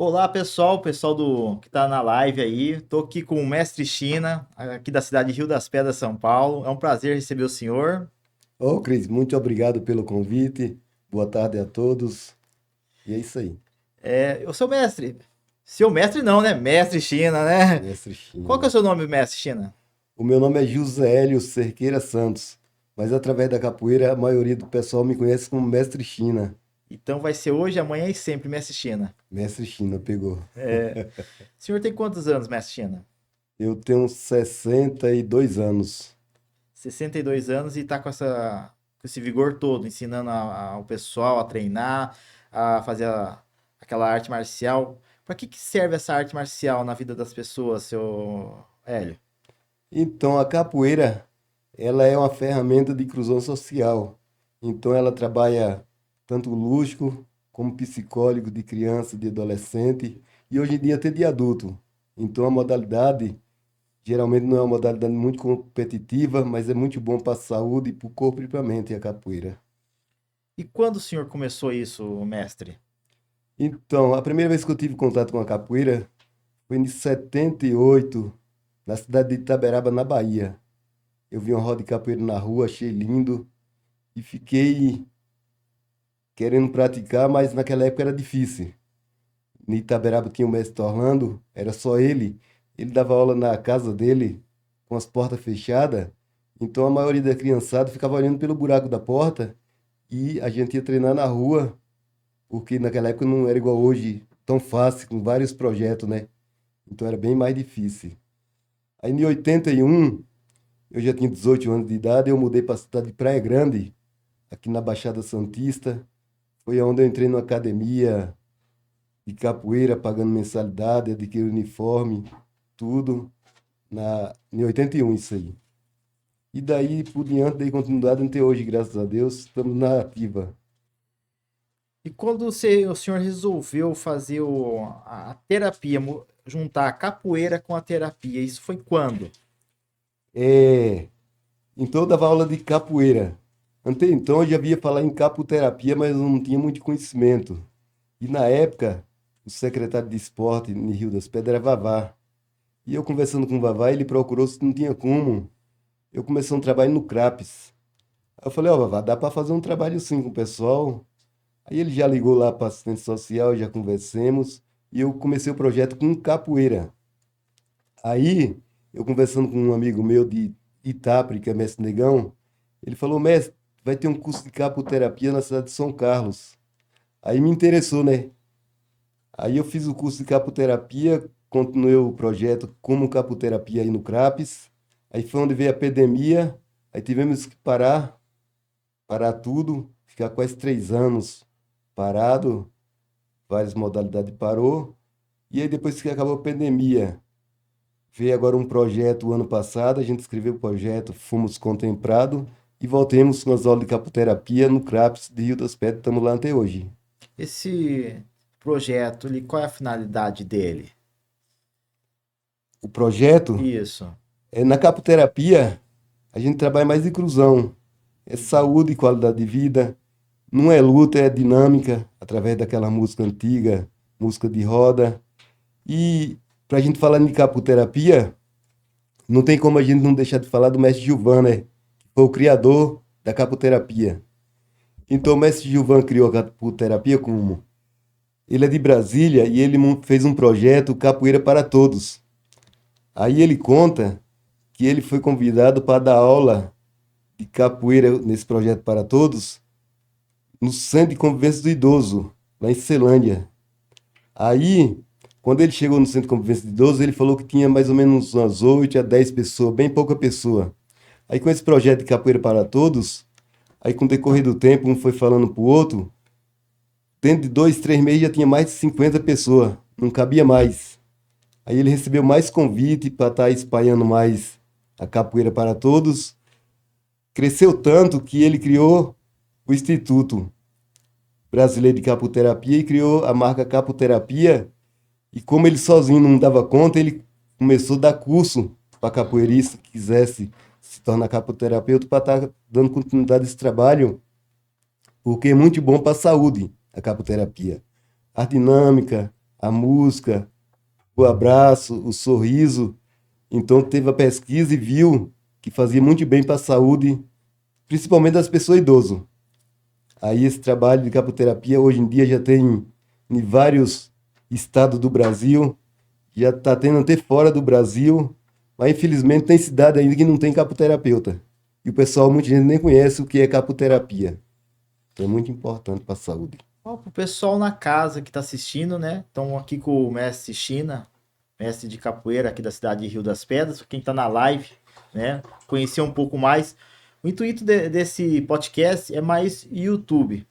Olá, pessoal, pessoal do que está na live aí. Tô aqui com o Mestre China, aqui da cidade de Rio das Pedras, São Paulo. É um prazer receber o senhor. Ô, Cris, muito obrigado pelo convite. Boa tarde a todos. E é isso aí, Eu sou mestre. Seu mestre não, né? Mestre China, né? mestre Qual que é o China. seu nome, Mestre China? O meu nome é José Hélio Cerqueira Santos, mas através da capoeira a maioria do pessoal me conhece como mestre China. Então vai ser hoje, amanhã e sempre, Mestre China. Mestre China pegou. O senhor tem quantos anos, Mestre China? Eu tenho 62 anos. 62 anos e tá com esse vigor todo, ensinando o pessoal a treinar, a fazer aquela arte marcial. Para que serve essa arte marcial na vida das pessoas, seu Hélio? Então, a capoeira, ela é uma ferramenta de inclusão social. Então, ela trabalha tanto o lúdico como psicólogo de criança, de adolescente e hoje em dia até de adulto. Então, a modalidade geralmente não é uma modalidade muito competitiva, mas é muito bom para a saúde, para o corpo e para a mente, a capoeira. E quando o senhor começou isso, mestre? Então, a primeira vez que eu tive contato com a capoeira foi em 78, na cidade de Itaberaba, na Bahia. Eu vi uma roda de capoeira na rua, achei lindo e fiquei querendo praticar, mas naquela época era difícil. Em Itaberaba tinha o mestre Orlando, era só ele. Ele dava aula na casa dele, com as portas fechadas. Então a maioria da criançada ficava olhando pelo buraco da porta e a gente ia treinar na rua, porque naquela época não era igual hoje, tão fácil, com vários projetos, né? Então era bem mais difícil. Aí em 81, eu já tinha 18 anos de idade, eu mudei para a cidade de Praia Grande, aqui na Baixada Santista. Foi onde eu entrei numa academia de capoeira, pagando mensalidade, adquiri uniforme, tudo, em 81 isso aí. E daí por diante, dei continuidade até hoje, graças a Deus, estamos na ativa. E quando o senhor resolveu fazer a terapia, juntar a capoeira com a terapia, isso foi quando? É, então eu dava aula de capoeira. Até então eu já via falar em capoterapia, mas eu não tinha muito conhecimento. E na época, o secretário de esporte em Rio das Pedras era Vavá. E eu conversando com o Vavá, ele procurou se não tinha como. Eu comecei um trabalho no CRAPS. Aí eu falei, ó, Vavá, dá para fazer um trabalho sim com o pessoal. Aí ele já ligou lá para assistente social, já conversemos. E eu comecei o projeto com capoeira. Aí, eu conversando com um amigo meu de Itapri, que é mestre Negão, ele falou, mestre, vai ter um curso de capoterapia na cidade de São Carlos. Aí me interessou, né? Aí eu fiz o curso de capoterapia, continuei o projeto como capoterapia aí no CRAPS. Aí foi onde veio a pandemia, aí tivemos que parar tudo, ficar quase 3 anos parado, várias modalidades parou. E aí depois que acabou a pandemia, veio agora um projeto o ano passado, a gente escreveu o projeto, fomos contemplados e voltemos com as aulas de capoterapia no CRAPS de Rio das Pedras, estamos lá até hoje. Esse projeto, qual é a finalidade dele? O projeto Isso. é na capoterapia, a gente trabalha mais inclusão, é saúde e qualidade de vida, não é luta, é dinâmica, através daquela música antiga, música de roda. E para a gente falar de capoterapia, não tem como a gente não deixar de falar do mestre Gilvan, né? Que foi o criador da capoterapia. Então, o mestre Gilvan criou a capoterapia como? Ele é de Brasília e ele fez um projeto Capoeira para Todos. Aí ele conta que ele foi convidado para dar aula de capoeira nesse projeto para todos no Centro de Convivência do Idoso, lá em Celândia. Aí, quando ele chegou no Centro de Convivência do Idoso, ele falou que tinha mais ou menos umas 8 a 10 pessoas, bem pouca pessoa. Aí, com esse projeto de Capoeira para Todos, aí com o decorrer do tempo, um foi falando pro outro, dentro de 2, 3 meses já tinha mais de 50 pessoas, não cabia mais. Aí ele recebeu mais convite para estar espalhando mais a capoeira para todos. Cresceu tanto que ele criou o Instituto Brasileiro de Capoterapia e criou a marca Capoterapia. E como ele sozinho não dava conta, ele começou a dar curso para capoeirista que quisesse se tornar capoterapeuta para estar dando continuidade a esse trabalho, porque é muito bom para a saúde a capoterapia. A dinâmica, a música, o abraço, o sorriso. Então teve a pesquisa e viu que fazia muito bem para a saúde, principalmente das pessoas idosas. Aí esse trabalho de capoterapia hoje em dia já tem em vários estados do Brasil, já está tendo até fora do Brasil, mas infelizmente tem cidade ainda que não tem capoterapeuta. E o pessoal, muita gente nem conhece o que é capoterapia. Então é muito importante para a saúde. Ó, pro pessoal na casa que tá assistindo, né? Estão aqui com o mestre China, mestre de capoeira aqui da cidade de Rio das Pedras. Quem tá na live, né? Conhecer um pouco mais. O intuito desse podcast é mais YouTube.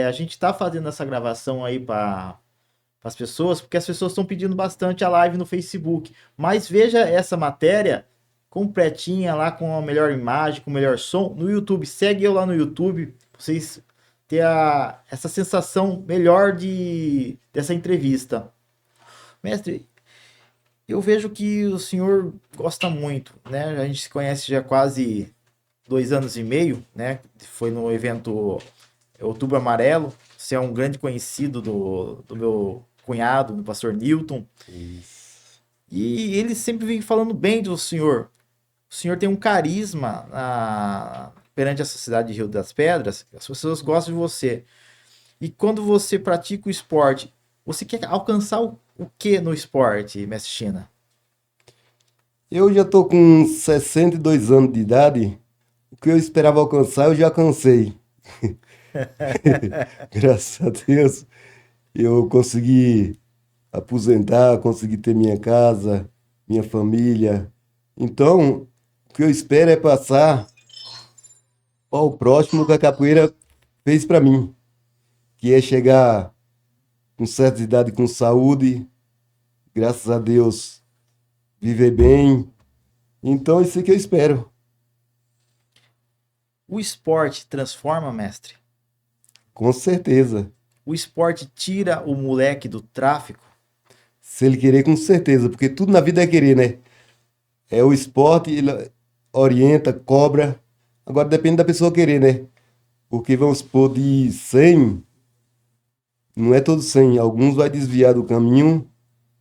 A gente tá fazendo essa gravação aí para as pessoas, porque as pessoas estão pedindo bastante a live no Facebook. Mas veja essa matéria completinha lá com a melhor imagem, com o melhor som no YouTube. Segue eu lá no YouTube, pra vocês ter essa sensação melhor dessa entrevista. Mestre, eu vejo que o senhor gosta muito, né? A gente se conhece já há quase 2 anos e meio, né? Foi no evento Outubro Amarelo. Você é um grande conhecido do meu cunhado, do pastor Newton. E ele sempre vem falando bem do senhor. O senhor tem um carisma perante a sociedade de Rio das Pedras. As pessoas gostam de você. E quando você pratica o esporte, você quer alcançar o que no esporte, mestre China? Eu já estou com 62 anos de idade. O que eu esperava alcançar, eu já alcancei. Graças a Deus, eu consegui aposentar, consegui ter minha casa, minha família. Então, o que eu espero é passar ao próximo que a capoeira fez para mim, que é chegar com certa idade, com saúde, graças a Deus, viver bem. Então, isso é que eu espero. O esporte transforma, mestre? Com certeza. O esporte tira o moleque do tráfico? Se ele querer, com certeza, porque tudo na vida é querer, né? É o esporte, ele orienta, cobra. Agora depende da pessoa querer, né? Porque vamos supor, de 100, não é todo 100. Alguns vai desviar do caminho,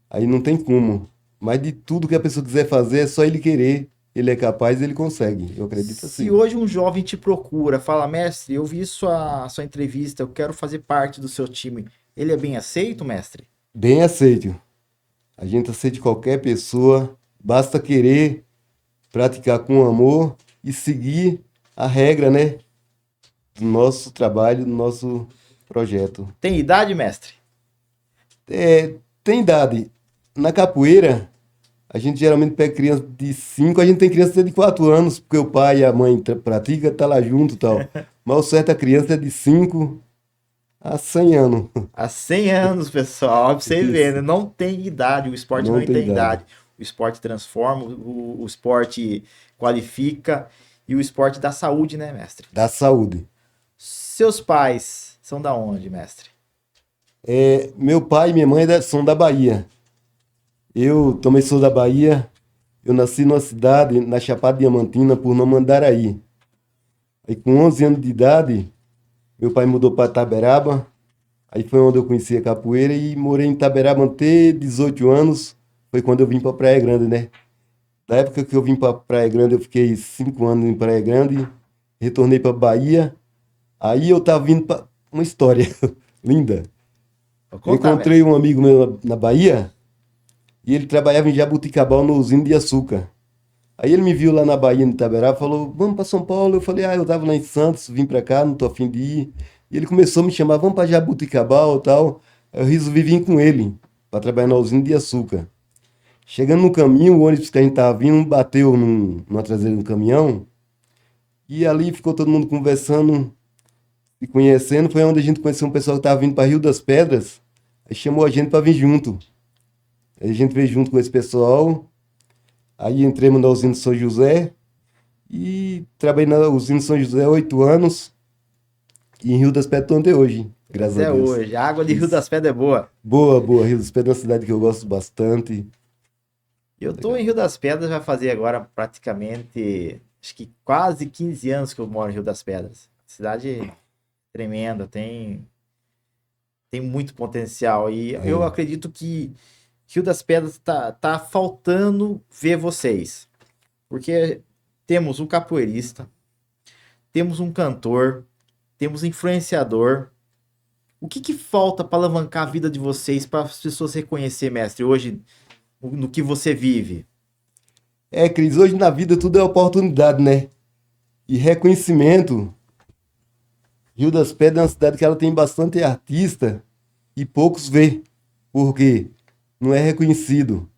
aí não tem como. Mas de tudo que a pessoa quiser fazer, é só ele querer. Ele é capaz, ele consegue. Eu acredito Se assim. hoje um jovem te procura, fala, mestre, eu vi sua entrevista, eu quero fazer parte do seu time. Ele é bem aceito, mestre? Bem aceito. A gente aceita qualquer pessoa, basta querer praticar com amor e seguir a regra, né? Do nosso trabalho, do nosso projeto. Tem idade, mestre? É, tem idade. Na capoeira, a gente geralmente pega criança de 5, a gente tem criança de 4 anos, porque o pai e a mãe praticam, tá lá junto e tal. Mas o certo a criança é de 5 a 100 anos. Há 100 anos, pessoal, pra você ver, né? Isso, Não tem idade, o esporte não não tem tem idade. idade. O esporte transforma, o esporte qualifica e o esporte dá saúde, né, mestre? Da saúde. Seus pais são da onde, mestre? É, meu pai e minha mãe são da Bahia. Eu também sou da Bahia. Eu nasci numa cidade, na Chapada Diamantina, por nome Andaraí. Aí com 11 anos de idade, meu pai mudou para Itaberaba. Aí foi onde eu conheci a capoeira e morei em Itaberaba até 18 anos. Foi quando eu vim para Praia Grande, né? Na época que eu vim para Praia Grande, eu fiquei 5 anos em Praia Grande. Retornei para Bahia. Aí eu tava vindo para uma história linda. Vou Eu contar, encontrei mestre. um amigo meu na Bahia e ele trabalhava em Jabuticabal, no usina de açúcar. Aí ele me viu lá na Bahia, em Itaberaba, falou, vamos para São Paulo. Eu falei, eu tava lá em Santos, vim para cá, não tô a fim de ir. E ele começou a me chamar, vamos para Jabuticabal e tal. Aí eu resolvi vir com ele, para trabalhar na usina de açúcar. Chegando no caminho, o ônibus que a gente tava vindo bateu numa traseira do caminhão. E ali ficou todo mundo conversando, se conhecendo. Foi onde a gente conheceu um pessoal que tava vindo para Rio das Pedras. Aí chamou a gente para vir junto. Aí a gente veio junto com esse pessoal. Aí entramos na usina São José e trabalhei na usina São José há 8 anos e em Rio das Pedras estou até hoje, graças a Até Deus. hoje. A água de Rio Isso. das Pedras é boa. Boa, boa. Rio das Pedras é uma cidade que eu gosto bastante. Eu tô Legal. em Rio das Pedras, vai fazer agora praticamente, acho que quase 15 anos que eu moro em Cidade tremenda, tem tem muito potencial. E eu É. acredito que Rio das Pedras tá faltando ver vocês. Porque temos um capoeirista, temos um cantor, temos um influenciador. O que falta para alavancar a vida de vocês, para as pessoas reconhecer, mestre, hoje no que você vive? É, Cris, hoje na vida tudo é oportunidade, né? E reconhecimento. Rio das Pedras é uma cidade que ela tem bastante artista e poucos vê. Por quê? Não é reconhecido.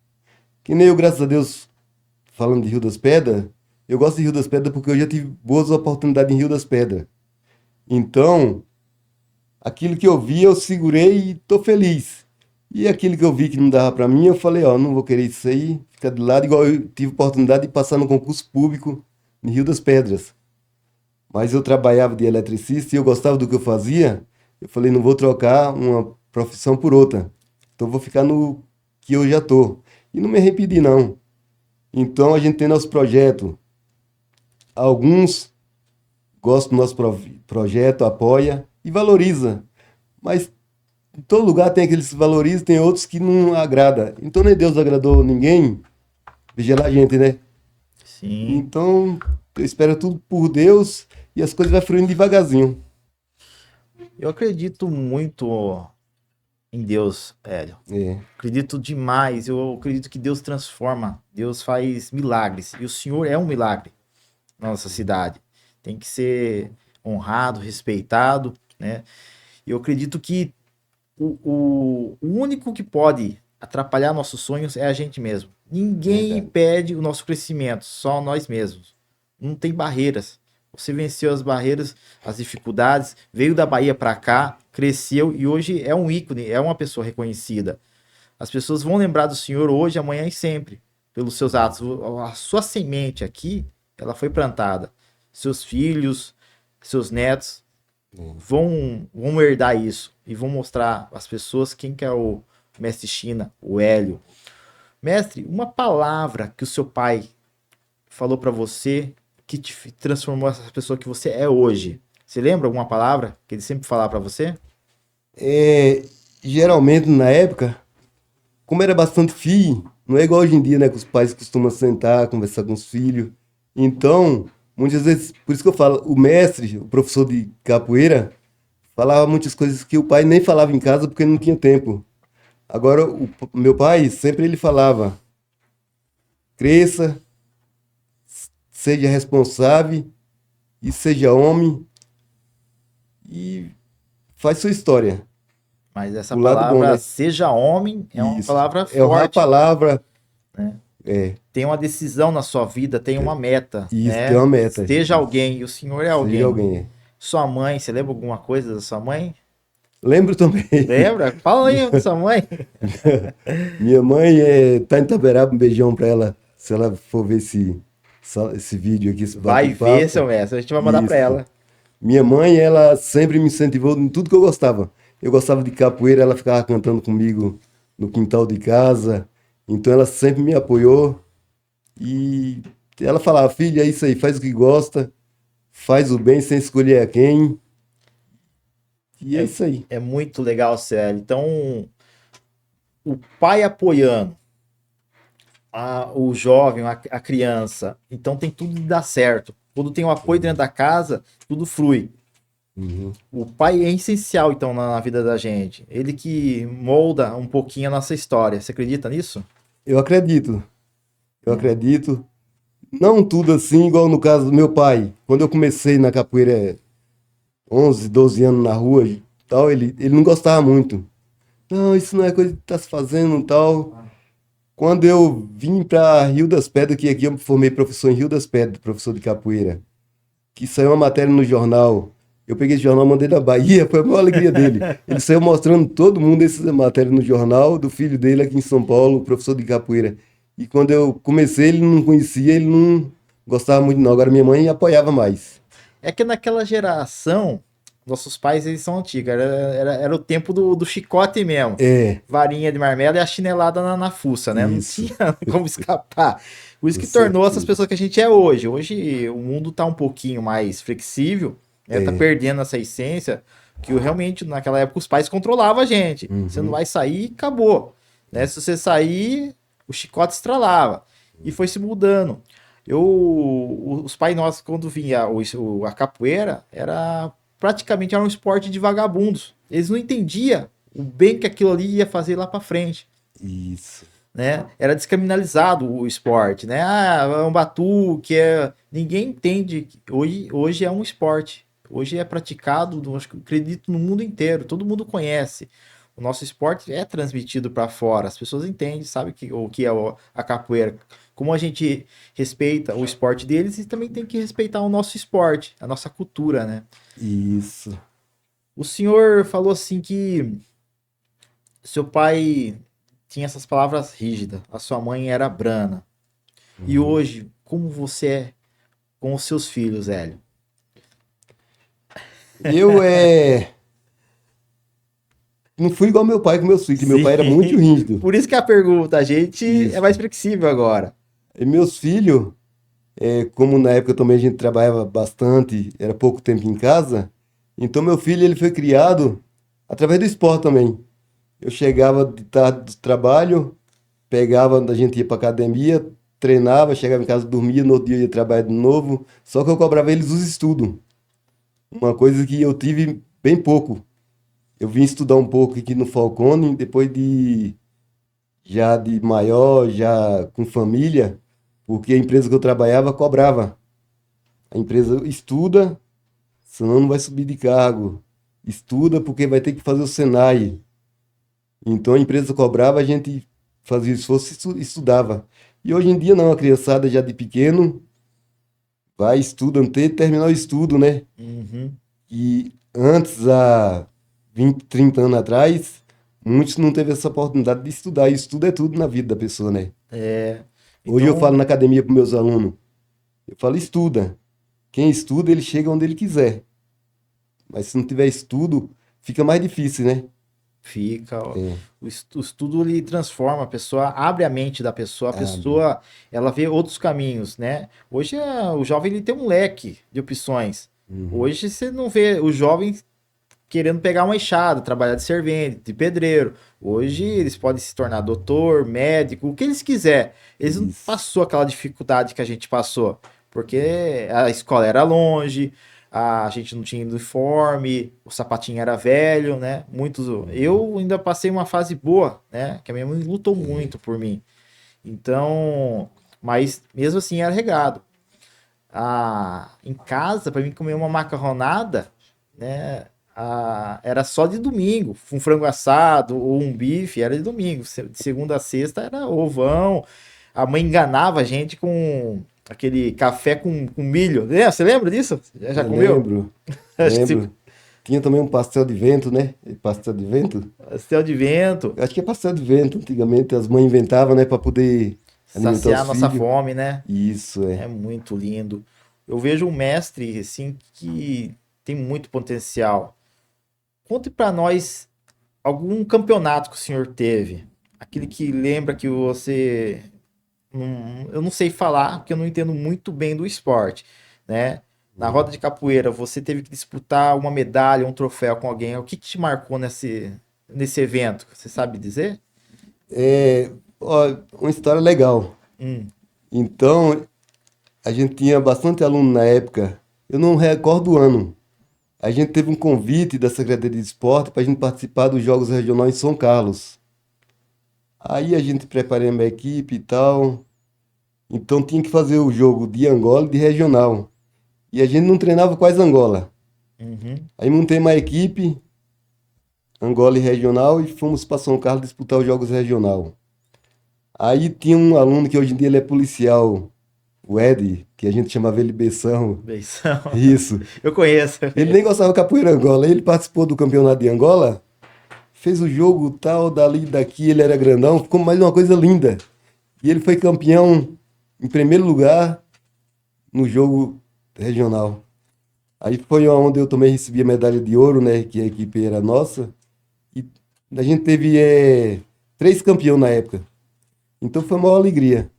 Que nem eu, graças a Deus, falando de Rio das Pedras, eu gosto de Rio das Pedras porque eu já tive boas oportunidades em Rio das Pedras. Então, aquilo que eu vi, eu segurei e tô feliz. E aquilo que eu vi que não dava pra mim, eu falei, ó, não vou querer isso aí, ficar de lado, igual eu tive oportunidade de passar no concurso público em Rio das Pedras. Mas eu trabalhava de eletricista e eu gostava do que eu fazia. Eu falei, não vou trocar uma profissão por outra. Então eu vou ficar no que eu já tô. E não me arrependi, não. Então a gente tem nosso projeto. Alguns gostam do nosso projeto, apoia e valoriza. Mas em todo lugar tem aqueles que valorizam, tem outros que não agrada. Então nem Deus agradou ninguém, veja lá a gente, né? Sim, Então eu espero tudo por Deus e as coisas vão fluindo devagarzinho. eu acredito muito em Deus, Hélio. É, Acredito demais. Eu acredito que Deus transforma. Deus faz milagres. E o Senhor é um milagre na nossa cidade. Tem que ser honrado, respeitado, né? E eu acredito que o único que pode atrapalhar nossos sonhos é a gente mesmo. Ninguém verdade. impede o nosso crescimento, só nós mesmos. Não tem barreiras. Você venceu as barreiras, as dificuldades, veio da Bahia para cá, cresceu e hoje é um ícone, é uma pessoa reconhecida. As pessoas vão lembrar do Senhor hoje, amanhã e sempre, pelos seus atos. A sua semente aqui, ela foi plantada. Seus filhos, seus netos vão herdar isso e vão mostrar às pessoas quem que é o mestre China, o Hélio. Mestre, uma palavra que o seu pai falou para você que te transformou essa pessoa que você é hoje. Você lembra alguma palavra que ele sempre falava para você? É, geralmente na época, como era bastante filho, não é igual hoje em dia, né? Que os pais costumam sentar, conversar com os filhos. Então, muitas vezes, por isso que eu falo, o mestre, o professor de capoeira, falava muitas coisas que o pai nem falava em casa porque não tinha tempo. Agora, meu pai, sempre ele falava, cresça, seja responsável e seja homem e faz sua história. Mas essa O lado bom, palavra, né? seja homem, é uma Isso. palavra É honrar a forte, palavra. né? É, Tem uma decisão na sua vida, tem uma meta, isso, tem né? uma meta. Seja alguém, e o Senhor é Seja alguém. alguém. Sua mãe, você lembra alguma coisa da sua mãe? Lembro também. Lembra? Fala aí da sua mãe. Minha mãe tá em Itaberaba, um beijão pra ela. Se ela for ver esse vídeo aqui, esse Vai ver, bate-papo. seu mestre, a gente vai mandar pra Isso. ela. Minha mãe, ela sempre me incentivou em tudo que eu gostava. Eu gostava de capoeira, ela ficava cantando comigo no quintal de casa. Então ela sempre me apoiou. E ela falava, filha, é isso aí, faz o que gosta, faz o bem sem escolher a quem. E é É, isso aí. é muito legal, sério. Então, o pai apoiando o jovem, a criança, então tem tudo de dar certo. Quando tem o apoio dentro da casa, tudo flui. Uhum. O pai é essencial, então, na vida da gente. Ele que molda um pouquinho a nossa história. Você acredita nisso? Eu acredito, eu É. acredito. Não tudo assim, igual no caso do meu pai. Quando eu comecei na capoeira, 11, 12 anos na rua e tal, ele não gostava muito. Não, isso não é coisa que tá se fazendo e tal. Quando eu vim para Rio das Pedras, que aqui eu me formei professor em Rio das Pedras, professor de capoeira, que saiu uma matéria no jornal. Eu peguei esse jornal, mandei na Bahia, foi a maior alegria dele. Ele saiu mostrando todo mundo essa matéria no jornal, do filho dele aqui em São Paulo, professor de capoeira. E quando eu comecei, ele não conhecia, ele não gostava muito não. Agora minha mãe apoiava mais. É que naquela geração, nossos pais, eles são antigos. Era o tempo do chicote mesmo. É, Varinha de marmelo e a chinelada na fuça, né? Não isso, tinha como escapar. Por isso com que tornou essas certeza. pessoas que a gente é hoje. Hoje o mundo tá um pouquinho mais flexível, né? Tá É, perdendo essa essência. Que realmente, naquela época, os pais controlavam a gente. Você não vai sair, acabou. Né? Se você sair, o chicote estralava. E foi se mudando. Os pais nossos, quando vinha a capoeira, praticamente era um esporte de vagabundos. Eles não entendiam o bem que aquilo ali ia fazer lá para frente. Isso. Né? Era descriminalizado o esporte, né? Ah, é um batuque, ninguém entende. Hoje é um esporte. Hoje é praticado, acredito, no mundo inteiro. Todo mundo conhece. O nosso esporte é transmitido para fora. As pessoas entendem, sabem o que é a capoeira. Como a gente respeita o esporte deles e também tem que respeitar o nosso esporte, a nossa cultura, né? Isso. O senhor falou assim que seu pai tinha essas palavras rígidas, a sua mãe era brana. E hoje, como você é com os seus filhos, Hélio? Eu não fui igual meu pai com meus filhos, que meu pai era muito Sim, rígido. por isso que a pergunta, a gente é Isso. mais flexível agora. E meus filhos, como na época também a gente trabalhava bastante, era pouco tempo em casa, então meu filho ele foi criado através do esporte também. Eu chegava de tarde do trabalho, pegava, a gente ia para academia, treinava, chegava em casa, dormia, no outro dia ia trabalhar de novo, só que eu cobrava eles os estudos. Uma coisa que eu tive bem pouco. Eu vim estudar um pouco aqui no Falcone, depois já de maior, já com família, porque a empresa que eu trabalhava cobrava. A empresa estuda, senão não vai subir de cargo. Estuda porque vai ter que fazer o Senai. Então a empresa cobrava, a gente fazia esforço e estudava. E hoje em dia não, a criançada já de pequeno vai, estuda, até terminar o estudo, né? Uhum. E antes, há 20, 30 anos atrás, muitos não teve essa oportunidade de estudar. E estudo é tudo na vida da pessoa, né? É, Hoje eu falo então, na academia para meus alunos, eu falo, estuda. Quem estuda, ele chega onde ele quiser. Mas se não tiver estudo, fica mais difícil, né? fica. Ó, É, o estudo ele transforma a pessoa, abre a mente da pessoa, a abre. pessoa ela vê outros caminhos, né? Hoje o jovem ele tem um leque de opções. Uhum. Hoje você não vê o jovem querendo pegar uma enxada, trabalhar de servente, de pedreiro. Hoje eles podem se tornar doutor, médico, o que eles quiser. Eles não Isso. passou aquela dificuldade que a gente passou, porque a escola era longe, a gente não tinha uniforme, o sapatinho era velho, né? Muitos, eu ainda passei uma fase boa, né? Que a minha mãe lutou muito por mim. Então, mas mesmo assim era regado. Em casa, para mim comer uma macarronada, né? Era só de domingo. Um frango assado ou um bife era de domingo. De segunda a sexta era ovão. A mãe enganava a gente com aquele café com milho. Você lembra disso? Já Eu comeu? lembro, Acho que sim. lembro. Tinha também um pastel de vento, né? Pastel de vento? Pastel de vento. Eu acho que é pastel de vento. Antigamente as mães inventavam, né? Para poder alimentar Saciar os nossa filhos. fome, né? Isso, É é. muito lindo. Eu vejo um mestre, assim, que tem muito potencial. Conte para nós algum campeonato que o senhor teve. Aquele que lembra que você. Eu não sei falar, porque eu não entendo muito bem do esporte, né? Na roda de capoeira, você teve que disputar uma medalha, um troféu com alguém. O que te marcou nesse evento? Você sabe dizer? Ó, uma história legal. Hum, Então, a gente tinha bastante aluno na época. Eu não recordo o ano. A gente teve um convite da Secretaria de Esporte para a gente participar dos Jogos Regionais em São Carlos. Aí a gente preparou uma equipe e tal. Então tinha que fazer o jogo de Angola e de regional. E a gente não treinava quase Angola. uhum. Aí montei uma equipe, Angola e regional, e fomos para São Carlos disputar os Jogos Regional. Aí tinha um aluno que hoje em dia ele é policial, o Ed, que a gente chamava ele Beção. Beição. Isso. Eu conheço. Ele nem gostava de capoeira Angola. Ele participou do campeonato de Angola, fez o jogo tal, dali, daqui, ele era grandão, ficou mais uma coisa linda. E ele foi campeão em primeiro lugar no jogo regional. Aí foi onde eu também recebi a medalha de ouro, né? Que a equipe era nossa. E a gente teve três campeões na época. Então foi uma alegria.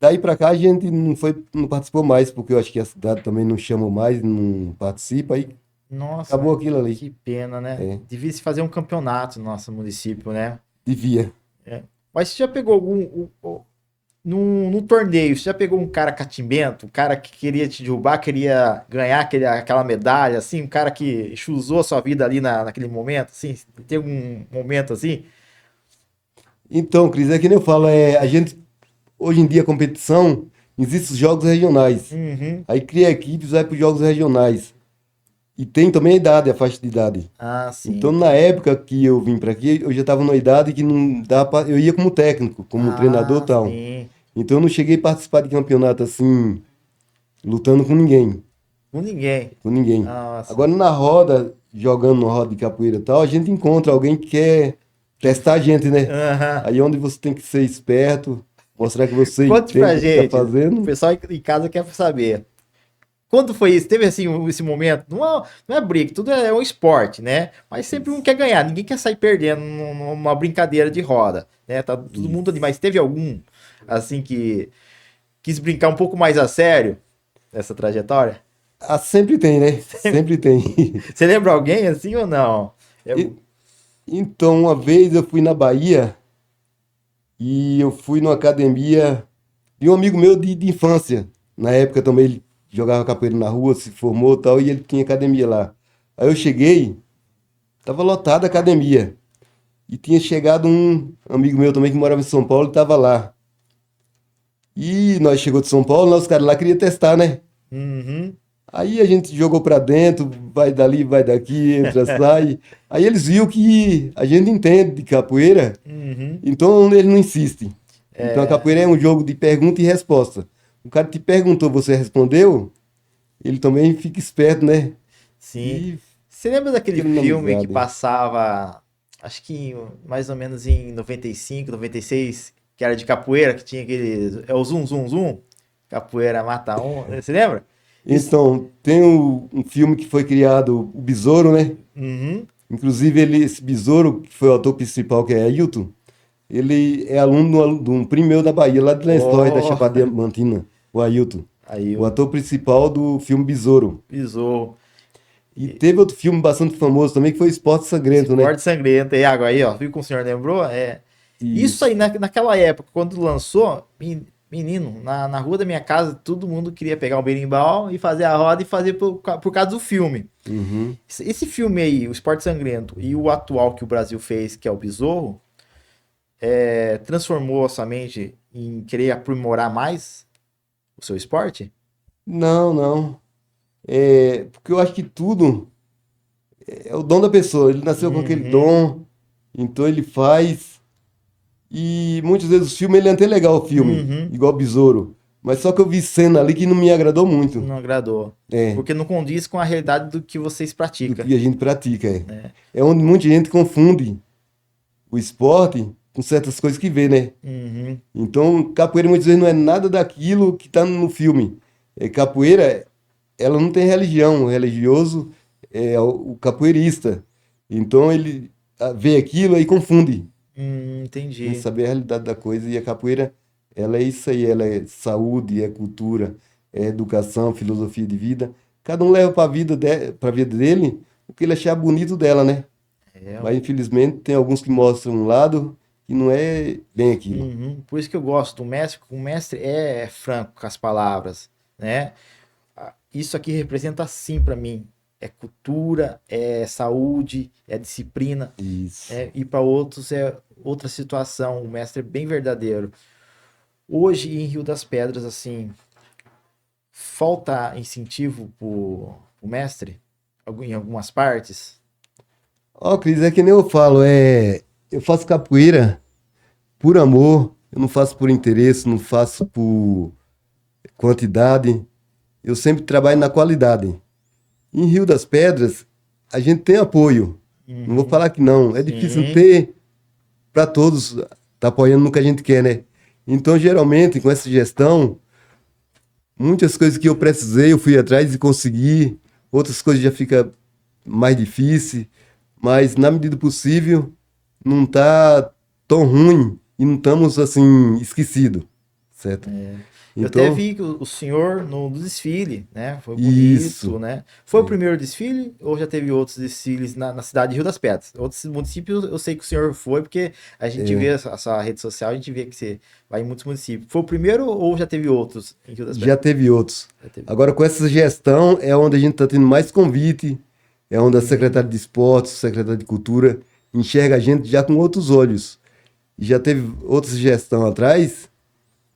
Daí pra cá a gente não participou mais, porque eu acho que a cidade também não chama mais, não participa. Aí Nossa, Acabou aquilo ali. que pena, né? É, Devia se fazer um campeonato no nosso município, né? devia. É. Mas você já pegou num torneio, você já pegou um cara catimbento, um cara que queria te derrubar, queria ganhar aquela medalha, assim, um cara que chuzou a sua vida ali naquele momento, assim? Tem algum momento assim? Então, Cris, é que nem eu falo, a gente, hoje em dia, a competição, existem os jogos regionais. Uhum. Aí cria equipes, vai para os jogos regionais. E tem também a idade, a faixa de idade. Ah, sim, Então, na entendi. época que eu vim para aqui, eu já estava numa idade que não dá para. Eu ia como técnico, como treinador e Ah, tal. sim. Então, eu não cheguei a participar de campeonato assim, lutando com ninguém. Com ninguém. Com ninguém. Nossa. Agora, na roda, jogando na roda de capoeira e tal, a gente encontra alguém que quer testar a gente, né? Aham. Aí é onde você tem que ser esperto, mostrar que você Conte entende pra o que está gente. O fazendo. pessoal em casa quer saber. Quando foi isso? Teve assim esse momento? Não é briga, tudo é um esporte, né? Mas sempre um Isso, quer ganhar, ninguém quer sair perdendo numa brincadeira de roda, né? Tá todo mundo ali, isso. mas teve algum assim que quis brincar um pouco mais a sério nessa trajetória? Ah, sempre tem, né? Sempre tem. Você lembra alguém assim ou não? E- Então, uma vez eu fui na Bahia e eu fui numa academia de um amigo meu de infância. Na época também ele jogava capoeira na rua, se formou e tal, e ele tinha academia lá. Aí eu cheguei, tava lotada a academia. E tinha chegado um amigo meu também que morava em São Paulo e tava lá. E nós chegou de São Paulo, nós caras lá queria testar, né? Uhum, Aí a gente jogou pra dentro, vai dali, vai daqui, entra, sai. Aí eles viram que a gente entende de capoeira, uhum. então ele não insiste. Então a capoeira é um jogo de pergunta e resposta. O cara te perguntou, você respondeu, ele também fica esperto, né? Sim. E Você lembra daquele fica na filme que amizade. passava, acho que mais ou menos em 95, 96, que era de capoeira, que tinha aquele. É o Zum Zum Zum? Capoeira mata um. Você lembra? Isso. Então, tem um filme que foi criado, o Besouro, né? Uhum. Inclusive, esse Besouro, que foi o ator principal, que é Ailton, ele é aluno de um primo meu da Bahia, lá de Lençóis, da Oh, Chapada Diamantina, o Ailton. aí O o ator principal do filme Besouro. Besouro. E teve outro filme bastante famoso também, que foi Esporte Sangrento, né? Esporte sangrento. E água aí, ó. Viu como o senhor lembrou? É. Isso aí, Isso. naquela época, quando lançou, menino, na rua da minha casa, todo mundo queria pegar um berimbau e fazer a roda e fazer por causa do filme. Uhum. Esse filme aí, o Esporte Sangrento, e o atual que o Brasil fez, que é o Besouro, transformou a sua mente em querer aprimorar mais o seu esporte? Não, não. Porque eu acho que tudo é o dom da pessoa. Ele nasceu com aquele Uhum, dom, então ele faz. E muitas vezes o filme ele é até legal, o filme, uhum, igual Besouro. Mas só que eu vi cena ali que não me agradou muito. não agradou. É, Porque não condiz com a realidade do que vocês do praticam. que a gente pratica. É onde muita gente confunde o esporte com certas coisas que vê, né? Uhum, Então, capoeira muitas vezes não é nada daquilo que tá no filme. Capoeira, ela não tem religião. O religioso é o capoeirista. Então, ele vê aquilo e confunde, sem entendi. saber a realidade da coisa. E a capoeira, ela é isso aí. Ela é saúde, é cultura, é educação, filosofia de vida. Cada um leva para para vida dele o que ele achar bonito dela, né? É, Mas, infelizmente, tem alguns que mostram um lado que não é bem aquilo. uhum. Por isso que eu gosto do mestre, porque o mestre é franco com as palavras, né? Isso aqui representa sim para mim. É cultura, é saúde, é disciplina, Isso. e para outros é outra situação. O mestre é bem verdadeiro. Hoje em Rio das Pedras, assim, falta incentivo pro mestre em algumas partes. Ó, Cris, é que nem eu falo, eu faço capoeira por amor, eu não faço por interesse, não faço por quantidade, eu sempre trabalho na qualidade. Em Rio das Pedras, a gente tem apoio, não vou Uhum, falar que não, é difícil sim. ter para todos tá apoiando no que a gente quer, né? Então, geralmente, com essa gestão, muitas coisas que eu precisei, eu fui atrás e consegui, outras coisas já fica mais difícil, mas na medida do possível não tá tão ruim e não estamos assim esquecidos, certo? Eu até Então, vi que o senhor no desfile, né? Foi isso. bonito, né? Foi o primeiro desfile ou já teve outros desfiles na cidade de Rio das Pedras? Outros municípios eu sei que o senhor foi, porque a gente vê É, a sua rede social, a gente vê que você vai em muitos municípios. Foi o primeiro ou já teve outros em Rio das já Pedras? teve outros. Já teve. Agora, com essa gestão, é onde a gente está tendo mais convite, é onde a Uhum. secretária de Esportes, secretária de Cultura, enxerga a gente já com outros olhos. E já teve outra gestão atrás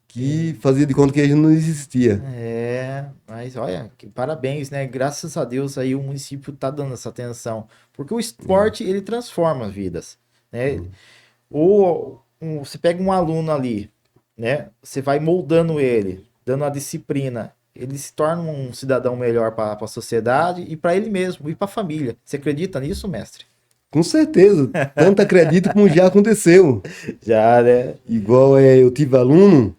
que fazia de conta que a gente não existia. É, mas olha, parabéns, né? Graças a Deus aí o município tá dando essa atenção, porque o esporte ele transforma vidas, né? Ou você pega um aluno ali, né? Você vai moldando ele, dando a disciplina, ele se torna um cidadão melhor para a sociedade e para ele mesmo e para a família. Você acredita nisso, mestre? Com certeza, tanto acredito como já aconteceu. Já, né? Igual eu tive aluno,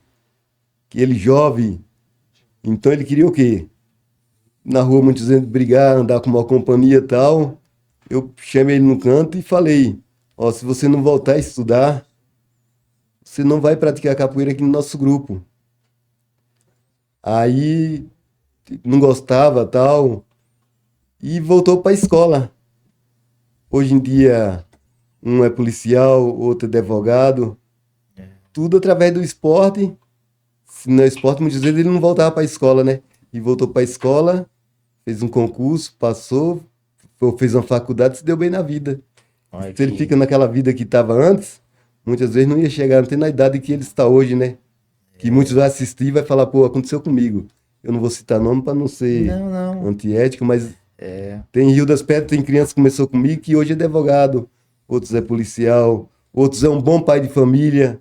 que ele jovem, então ele queria o quê? Na rua, muitos vezes, brigar, andar com uma companhia e tal. Eu chamei ele no canto e falei: Ó, se você não voltar a estudar, você não vai praticar capoeira aqui no nosso grupo. Aí não gostava tal e voltou para a escola. Hoje em dia, um é policial, outro é advogado, tudo através do esporte. Se não é esporte, muitas vezes ele não voltava para a escola, né? E voltou para a escola, fez um concurso, passou, fez uma faculdade, se deu bem na vida. Olha Se ele que fica naquela vida que estava antes, muitas vezes não ia chegar, não tem na idade que ele está hoje, né? Que muitos vai assistir e vai falar, pô, aconteceu comigo. Eu não vou citar nome para não ser não, não. antiético, mas É, tem Rio das Pedras, tem criança que começou comigo que hoje é advogado, outros é policial, outros é um bom pai de família.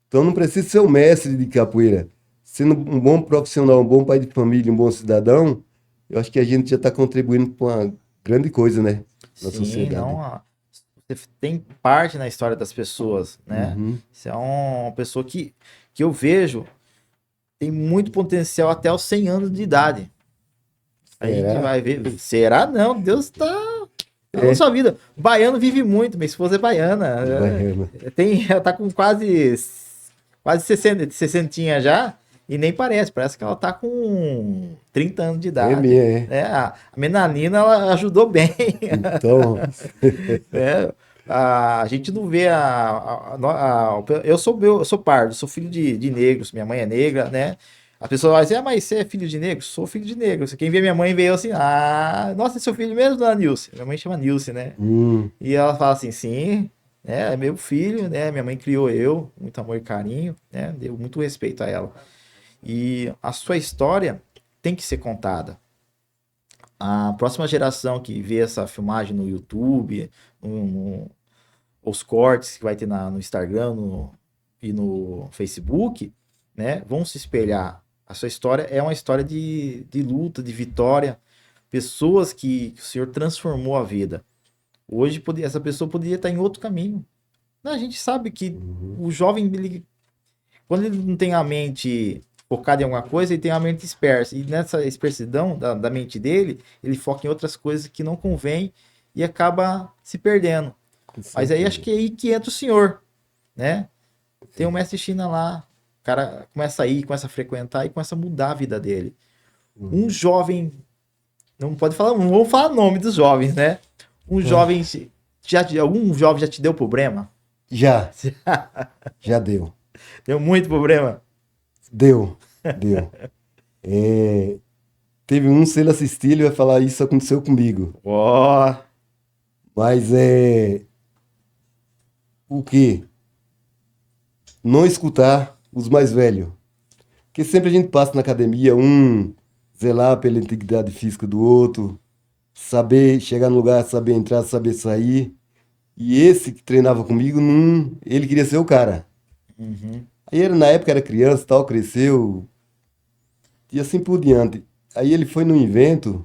Então não precisa ser um mestre de capoeira. Sendo um bom profissional, um bom pai de família, um bom cidadão, eu acho que a gente já está contribuindo para uma grande coisa, né? Na sim, sociedade. não. Você tem parte na história das pessoas, né? Uhum. Você é uma pessoa que eu vejo tem muito potencial até os 100 anos de idade. A gente Será? vai ver. Será não? Deus tá na É, sua vida. Baiano vive muito, minha esposa é baiana. baiana. Ela tá com quase 60 já e nem parece que ela tá com 30 anos de É idade. minha, é. Né? A menalina ela ajudou bem. Então, Né? A gente não vê eu sou pardo, sou filho de negros, minha mãe é negra, né? A pessoa vai dizer, ah, mas você é filho de negro? Sou filho de negro. Quem vê minha mãe veio assim, ah, nossa, é seu filho mesmo, dona Nilce? Minha mãe chama Nilce, né? hum, E ela fala assim, sim, né? É meu filho, né? Minha mãe criou eu, muito amor e carinho, né? Deu muito respeito a ela. E a sua história tem que ser contada. A próxima geração que vê essa filmagem no YouTube, os cortes que vai ter no Instagram e no Facebook, né, vão se espelhar. A sua história é uma história de luta, de vitória, pessoas que o Senhor transformou a vida. Hoje essa pessoa poderia estar em outro caminho. A gente sabe que uhum, o jovem, quando ele não tem a mente focada em alguma coisa, ele tem a mente dispersa. E nessa dispersidão da mente dele, ele foca em outras coisas que não convém e acaba se perdendo. com Mas aí acho certeza. que é aí que entra o senhor, né? Tem o mestre China lá, o cara começa a ir, começa a frequentar e começa a mudar a vida dele. Um Uhum. jovem, não pode falar, não vou falar o nome dos jovens, né? Um Ah, jovem, algum jovem já te deu problema? já, já deu. Deu muito problema? Deu, deu. É, teve um, se ele assistir, ele vai falar, isso aconteceu comigo. Ó, Mas o quê? Não escutar os mais velhos. Porque sempre a gente passa na academia, um zelar pela integridade física do outro, saber chegar no lugar, saber entrar, saber sair. E esse que treinava comigo, não, ele queria ser o cara. uhum. Aí ele, na época era criança, tal, cresceu e assim por diante. Aí ele foi num evento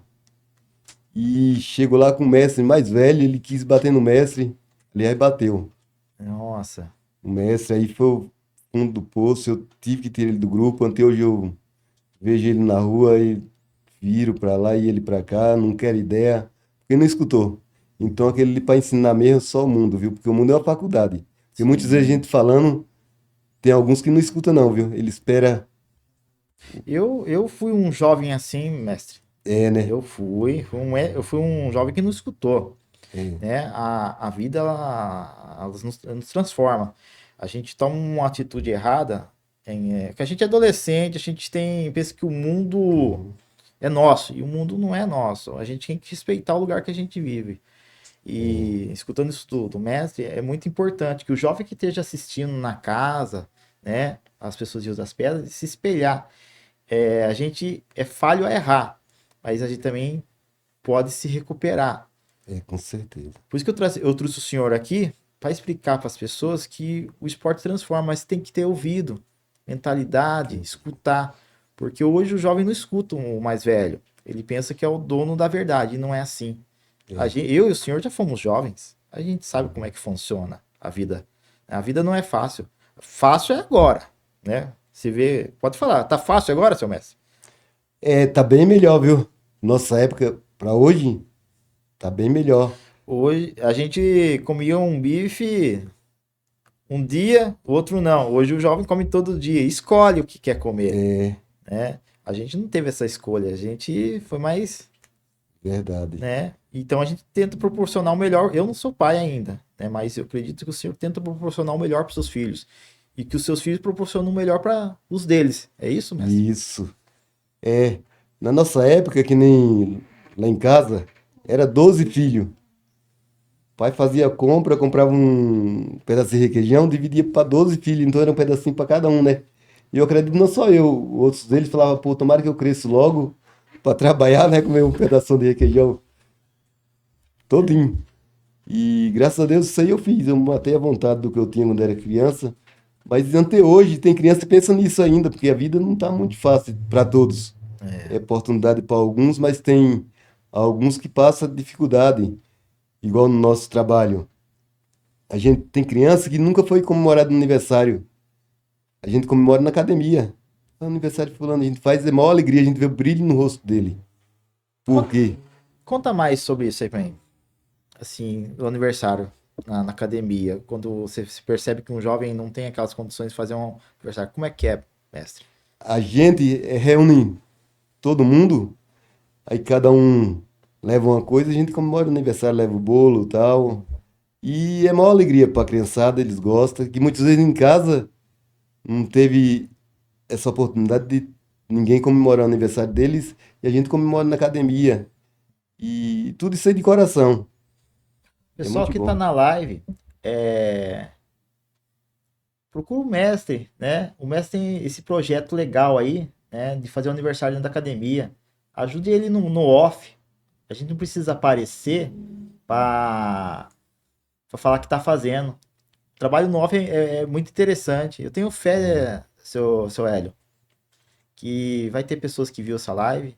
e chegou lá com o mestre mais velho, ele quis bater no mestre, ele aí bateu. Nossa, O mestre aí foi o fundo do poço, eu tive que tirar ele do grupo, até hoje eu vejo ele na rua e viro pra lá e ele pra cá, não quero ideia, porque não escutou. Então aquele ali pra ensinar mesmo só o mundo, viu? Porque o mundo é uma faculdade. Porque muitas vezes a sim. gente falando, tem alguns que não escutam não, viu? Ele espera Eu fui um jovem assim, mestre. É, né? Eu fui um jovem que não escutou, É, né? A vida, ela nos transforma. A gente toma uma atitude errada, que a gente é adolescente, a gente pensa que o mundo uhum, é nosso, e o mundo não é nosso. A gente tem que respeitar o lugar que a gente vive. é, E escutando isso tudo, mestre, é muito importante que o jovem que esteja assistindo na casa, né, as pessoas Rios das Pedras, se espelhar. A gente é falho a errar, mas a gente também pode se recuperar. com certeza. Por isso que eu trouxe o senhor aqui para explicar para as pessoas que o esporte transforma, mas tem que ter ouvido, mentalidade, escutar. Porque hoje o jovem não escuta o mais velho. Ele pensa que é o dono da verdade, e não é assim. É, Eu e o senhor já fomos jovens. A gente sabe como uhum. é que funciona a vida. A vida não é fácil. Fácil é agora, né? Você vê, pode falar, tá fácil agora, seu mestre? Tá bem melhor, viu? Nossa época para hoje, tá bem melhor. Hoje a gente comia um bife um dia, o outro não. Hoje o jovem come todo dia, escolhe o que quer comer, É né? A gente não teve essa escolha, a gente foi mais, verdade. né? Então a gente tenta proporcionar o melhor. Eu não sou pai ainda, né? Mas eu acredito que o senhor tenta proporcionar o melhor para seus filhos e que os seus filhos proporcionam o melhor para os deles. É isso, mestre? Isso. É, na nossa época, que nem lá em casa, era 12 filhos. O pai fazia compra, comprava um pedacinho de requeijão, dividia para 12 filhos, então era um pedacinho para cada um, né? E eu acredito, não só eu, outros deles falavam, pô, tomara que eu cresça logo para trabalhar, né? Comer um pedaço de requeijão todinho. E graças a Deus isso aí eu fiz, eu matei a vontade do que eu tinha quando era criança. Mas até hoje tem criança que pensa nisso ainda, porque a vida não está muito fácil para todos. É oportunidade para alguns, mas tem alguns que passam dificuldade, igual no nosso trabalho. A gente tem criança que nunca foi comemorado no aniversário. A gente comemora na academia. É o aniversário de fulano, a gente faz, é maior alegria, a gente vê o brilho no rosto dele. Por Conta, quê? conta mais sobre isso aí pra mim. Assim, o aniversário na academia, quando você se percebe que um jovem não tem aquelas condições de fazer um aniversário, como é que é, mestre? A gente reúne todo mundo, aí cada um leva uma coisa, a gente comemora o aniversário, leva o bolo e tal. E é maior alegria para a criançada, eles gostam, que muitas vezes em casa não teve essa oportunidade de ninguém comemorar o aniversário deles e a gente comemora na academia. E tudo isso aí de coração. É Pessoal muito que tá bom. na live, é, procura o mestre, né? O mestre tem esse projeto legal aí, né? De fazer o aniversário dentro da academia. Ajude ele no off. A gente não precisa aparecer para falar que tá fazendo. O trabalho no off é muito interessante. Eu tenho É. fé, seu Hélio, que vai ter pessoas que viu essa live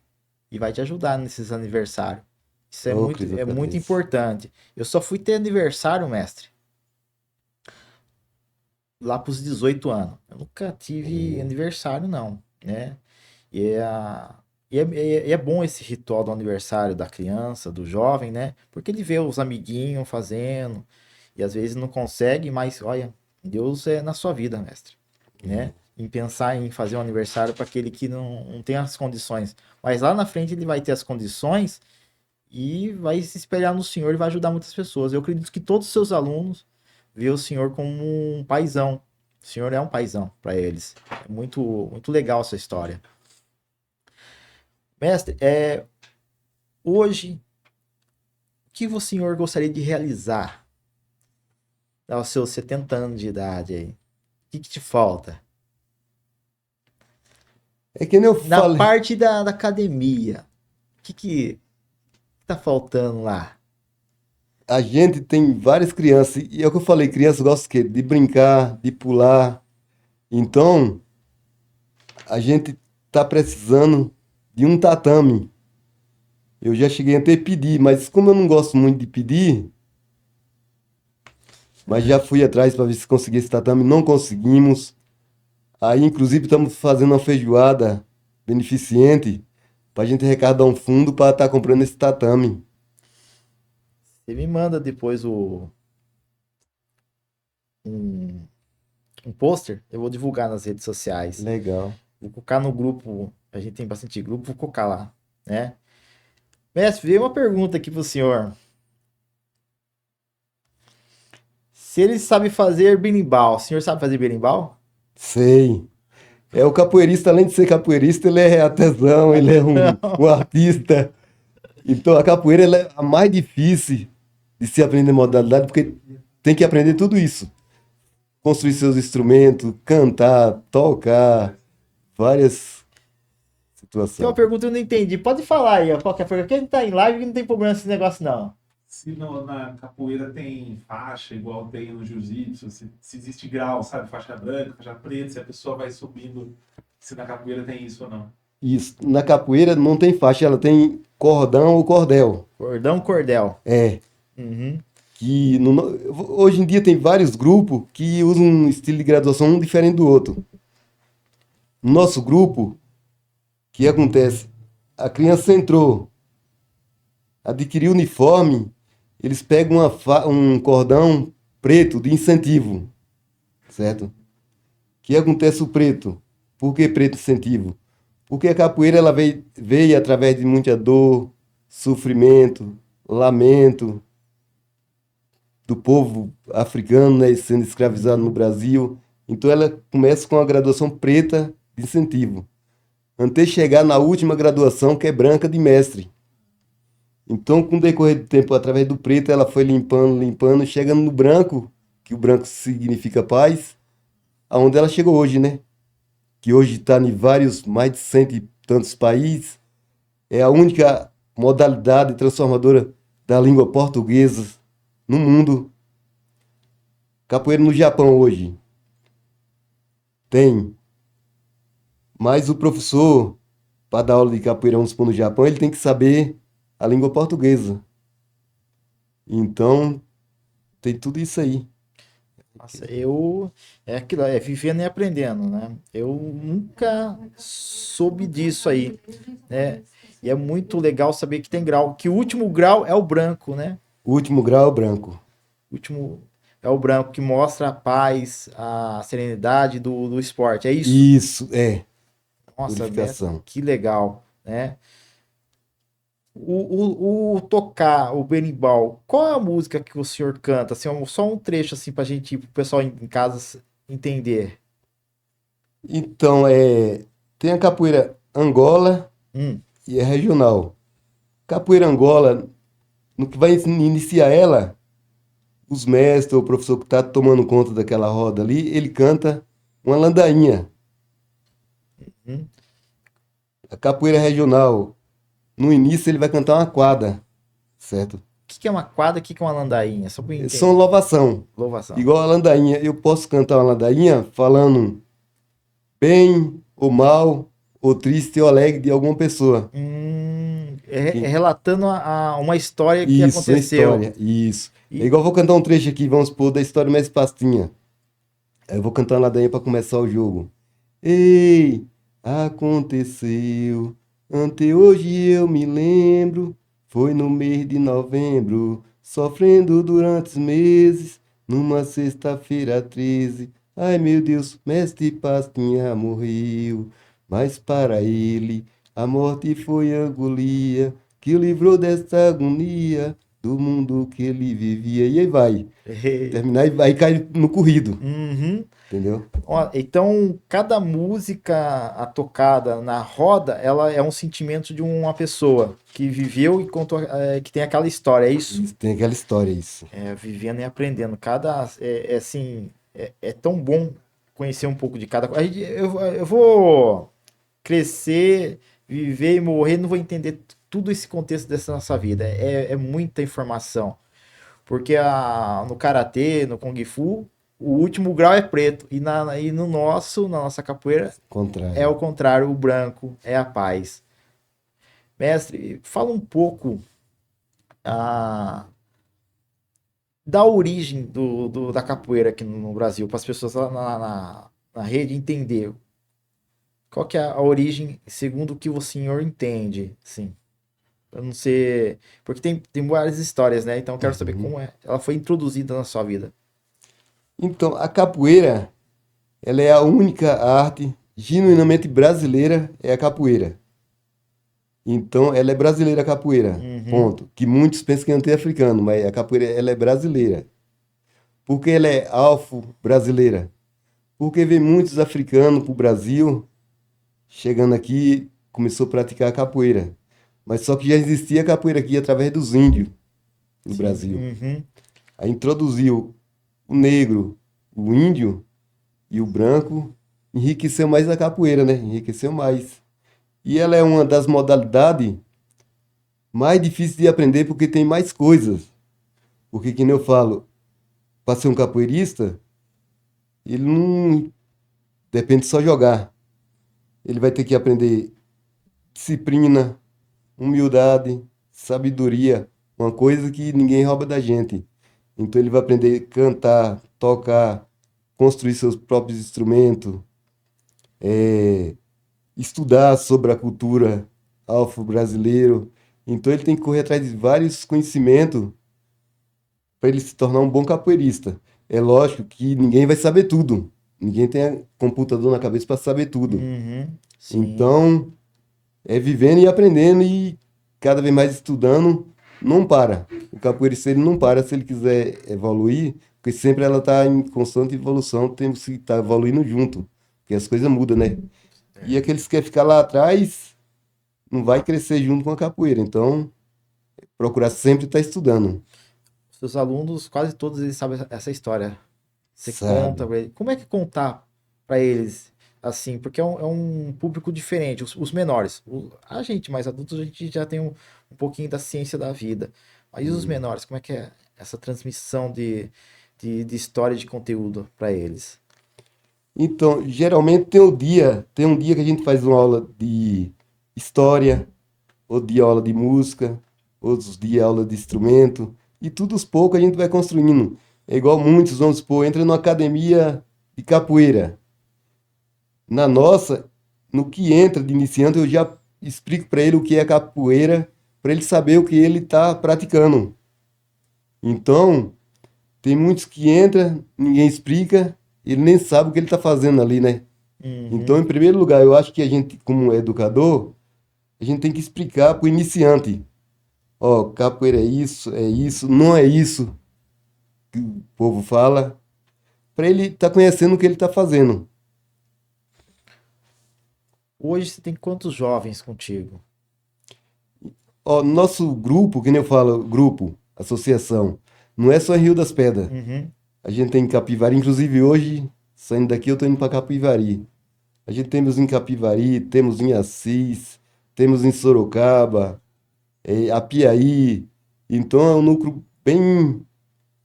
e vai te ajudar nesses aniversários. Isso Ô, Cris, eu é muito agradeço. importante. Eu só fui ter aniversário, mestre, lá pros 18 anos. Eu nunca tive É, aniversário, não, né? E é, e é bom esse ritual do aniversário da criança, do jovem, né? Porque ele vê os amiguinhos fazendo e às vezes não consegue, mas olha, Deus é na sua vida, mestre, né? Em pensar em fazer um aniversário para aquele que não tem as condições. Mas lá na frente ele vai ter as condições e vai se espelhar no Senhor e vai ajudar muitas pessoas. Eu acredito que todos os seus alunos vê o Senhor como um paizão. O Senhor é um paizão para eles. É muito legal essa história. Mestre, hoje, o que o senhor gostaria de realizar aos seus 70 anos de idade aí? O que te falta? é que nem eu Na falei, parte da academia, que tá faltando lá? a gente tem várias crianças, e é o que eu falei, criança gosta o quê? De brincar, de pular. Então, a gente tá precisando de um tatame. Eu já cheguei até a pedir, mas como eu não gosto muito de pedir, mas já fui atrás para ver se conseguia esse tatame, não conseguimos. Aí, inclusive, estamos fazendo uma feijoada beneficente para a gente arrecadar um fundo para estar comprando esse tatame. Você me manda depois um, um pôster, eu vou divulgar nas redes sociais. Legal. Vou colocar no grupo, a gente tem bastante grupo, vou colocar lá, né? Mestre, veio uma pergunta aqui pro senhor. Se ele sabe fazer berimbau, o senhor sabe fazer berimbau? Sei. É o capoeirista, além de ser capoeirista, ele é artesão, ele é um artista. Então a capoeira ela é a mais difícil de se aprender modalidade, porque tem que aprender tudo isso. Construir seus instrumentos, cantar, tocar, várias Tem uma situações. pergunta que eu não entendi. Pode falar aí, ó, qualquer pergunta. Porque a gente tá em live e não tem problema nesse negócio, não. Se na capoeira tem faixa, igual tem no jiu-jitsu, se existe grau, sabe? Faixa branca, faixa preta, se a pessoa vai subindo, se na capoeira tem isso ou não. Isso. Na capoeira não tem faixa, ela tem cordão ou cordel. Cordão, cordel. É. Uhum. Que hoje em dia tem vários grupos que usam um estilo de graduação um diferente do outro. No nosso grupo, o que acontece? A criança entrou, adquiriu uniforme, eles pegam um cordão preto de incentivo, certo? O que acontece o preto? Por que preto incentivo? Porque a capoeira ela veio através de muita dor, sofrimento, lamento do povo africano, né, sendo escravizado no Brasil. Então ela começa com a graduação preta de incentivo, até chegar na última graduação, que é branca de mestre. Então, com o decorrer do tempo, através do preto, ela foi limpando, limpando, chegando no branco, que o branco significa paz, aonde ela chegou hoje, né? Que hoje está em vários, mais de cento e tantos países. É a única modalidade transformadora da língua portuguesa no mundo. Capoeira no Japão hoje tem, mas o professor, para dar aula de capoeira, vamos supor, no Japão, ele tem que saber a língua portuguesa. Então, tem tudo isso aí. Nossa, eu. É aquilo, é vivendo e aprendendo, né? Eu nunca soube disso aí, né? E é muito legal saber que tem grau, que o último grau é o branco, né? O último grau é o branco. O último é o branco que mostra a paz, a serenidade do esporte. É isso? Isso, é. Nossa, mestre, Purificação. que legal, né? O tocar, o berimbau, qual é a música que o senhor canta? Assim, só um trecho assim pra gente, pro pessoal em casa entender. Então, tem a capoeira Angola Hum, e é regional. Capoeira Angola, no que vai iniciar ela, os mestres ou o professor que está tomando conta daquela roda ali, ele canta uma ladainha. hum. A capoeira regional, no início ele vai cantar uma quadra, certo? O que que é uma quadra, o que que é uma landainha? Só pra eu São entender. louvação. Louvação. Igual a ladainha, eu posso cantar uma ladainha falando bem ou mal, ou triste ou alegre de alguma pessoa. É relatando uma história que Isso, uma aconteceu. história, isso. É E, igual eu vou cantar um trecho aqui, vamos supor, da história mais pastinha. Aí eu vou cantar uma ladainha para começar o jogo. Ei, aconteceu, ante hoje eu me lembro, foi no mês de novembro, sofrendo durante os meses, numa sexta-feira 13. Ai meu Deus, mestre Pastinha morreu, mas para ele a morte foi angolia, que o livrou desta agonia do mundo que ele vivia. E aí vai, terminar e vai cair no corrido, Uhum. entendeu? Ó, então, cada música a tocada na roda, ela é um sentimento de uma pessoa que viveu e contou, que tem aquela história, é isso? Isso, tem aquela história, isso. É, vivendo e aprendendo. Cada, assim, é tão bom conhecer um pouco de cada coisa. Eu vou crescer, viver e morrer, não vou entender tudo esse contexto dessa nossa vida. É muita informação. Porque no karatê, no kung fu, o último grau é preto. E no nosso, na nossa capoeira, é Contrário. o contrário, o branco é a paz. Mestre, fala um pouco ah, da origem da capoeira aqui no Brasil, para as pessoas lá na rede entender. Qual que é a origem, segundo o que o senhor entende? Sim. Eu não sei. Porque tem várias histórias, né? Então eu quero saber Uhum. como ela foi introduzida na sua vida. Então, a capoeira, ela é a única arte genuinamente brasileira é a capoeira. Então, ela é brasileira a capoeira, Uhum. ponto. Que muitos pensam que é anti-africano, mas a capoeira ela é brasileira. Por que ela é afro-brasileira? Porque vem muitos africanos para o Brasil, chegando aqui, começou a praticar a capoeira. Mas só que já existia a capoeira aqui através dos índios no Sim. Brasil. Uhum. Aí introduziu o negro, o índio e o branco, enriqueceu mais a capoeira, né? Enriqueceu mais. E ela é uma das modalidades mais difíceis de aprender porque tem mais coisas. Porque, que nem eu falo, para ser um capoeirista, ele não depende só jogar. Ele vai ter que aprender disciplina, humildade, sabedoria, uma coisa que ninguém rouba da gente. Então ele vai aprender a cantar, tocar, construir seus próprios instrumentos, estudar sobre a cultura afro-brasileiro. Então ele tem que correr atrás de vários conhecimentos para ele se tornar um bom capoeirista. É lógico que ninguém vai saber tudo. Ninguém tem computador na cabeça para saber tudo. Uhum. Sim. Então, é vivendo e aprendendo e cada vez mais estudando, não para. O capoeirista ele não para se ele quiser evoluir, porque sempre ela está em constante evolução, temos que estar evoluindo junto, porque as coisas mudam, né? E aqueles que querem ficar lá atrás, não vai crescer junto com a capoeira. Então, procurar sempre estar estudando, Seus alunos, quase todos eles sabem essa história. Você conta sabe? pra eles. Como é que contar pra eles assim? Porque é um público diferente, os menores. A gente mais adultos, a gente já tem um pouquinho da ciência da vida. Mas e os menores, como é que é essa transmissão de história e de conteúdo pra eles? Então, geralmente tem um dia que a gente faz uma aula de história, outro dia aula de música, outros dias aula de instrumento, e tudo aos poucos a gente vai construindo. É igual muitos, vamos supor, entra numa academia de capoeira. Na nossa, no que entra de iniciante, eu já explico para ele o que é capoeira, para ele saber o que ele está praticando. Então, tem muitos que entram, ninguém explica, ele nem sabe o que ele está fazendo ali, né? Então, Uhum. em primeiro lugar, eu acho que a gente, como educador, a gente tem que explicar para o iniciante. Ó, capoeira é isso, não é isso que o povo fala, para ele estar conhecendo o que ele está fazendo. Hoje você tem quantos jovens contigo? Ó, nosso grupo, que nem eu falo, grupo, associação, não é só em Rio das Pedras. Uhum. A gente tem em Capivari, inclusive hoje, saindo daqui, eu tô indo para Capivari. A gente temos em Capivari, temos em Assis, temos em Sorocaba, Apiaí. Então é um núcleo bem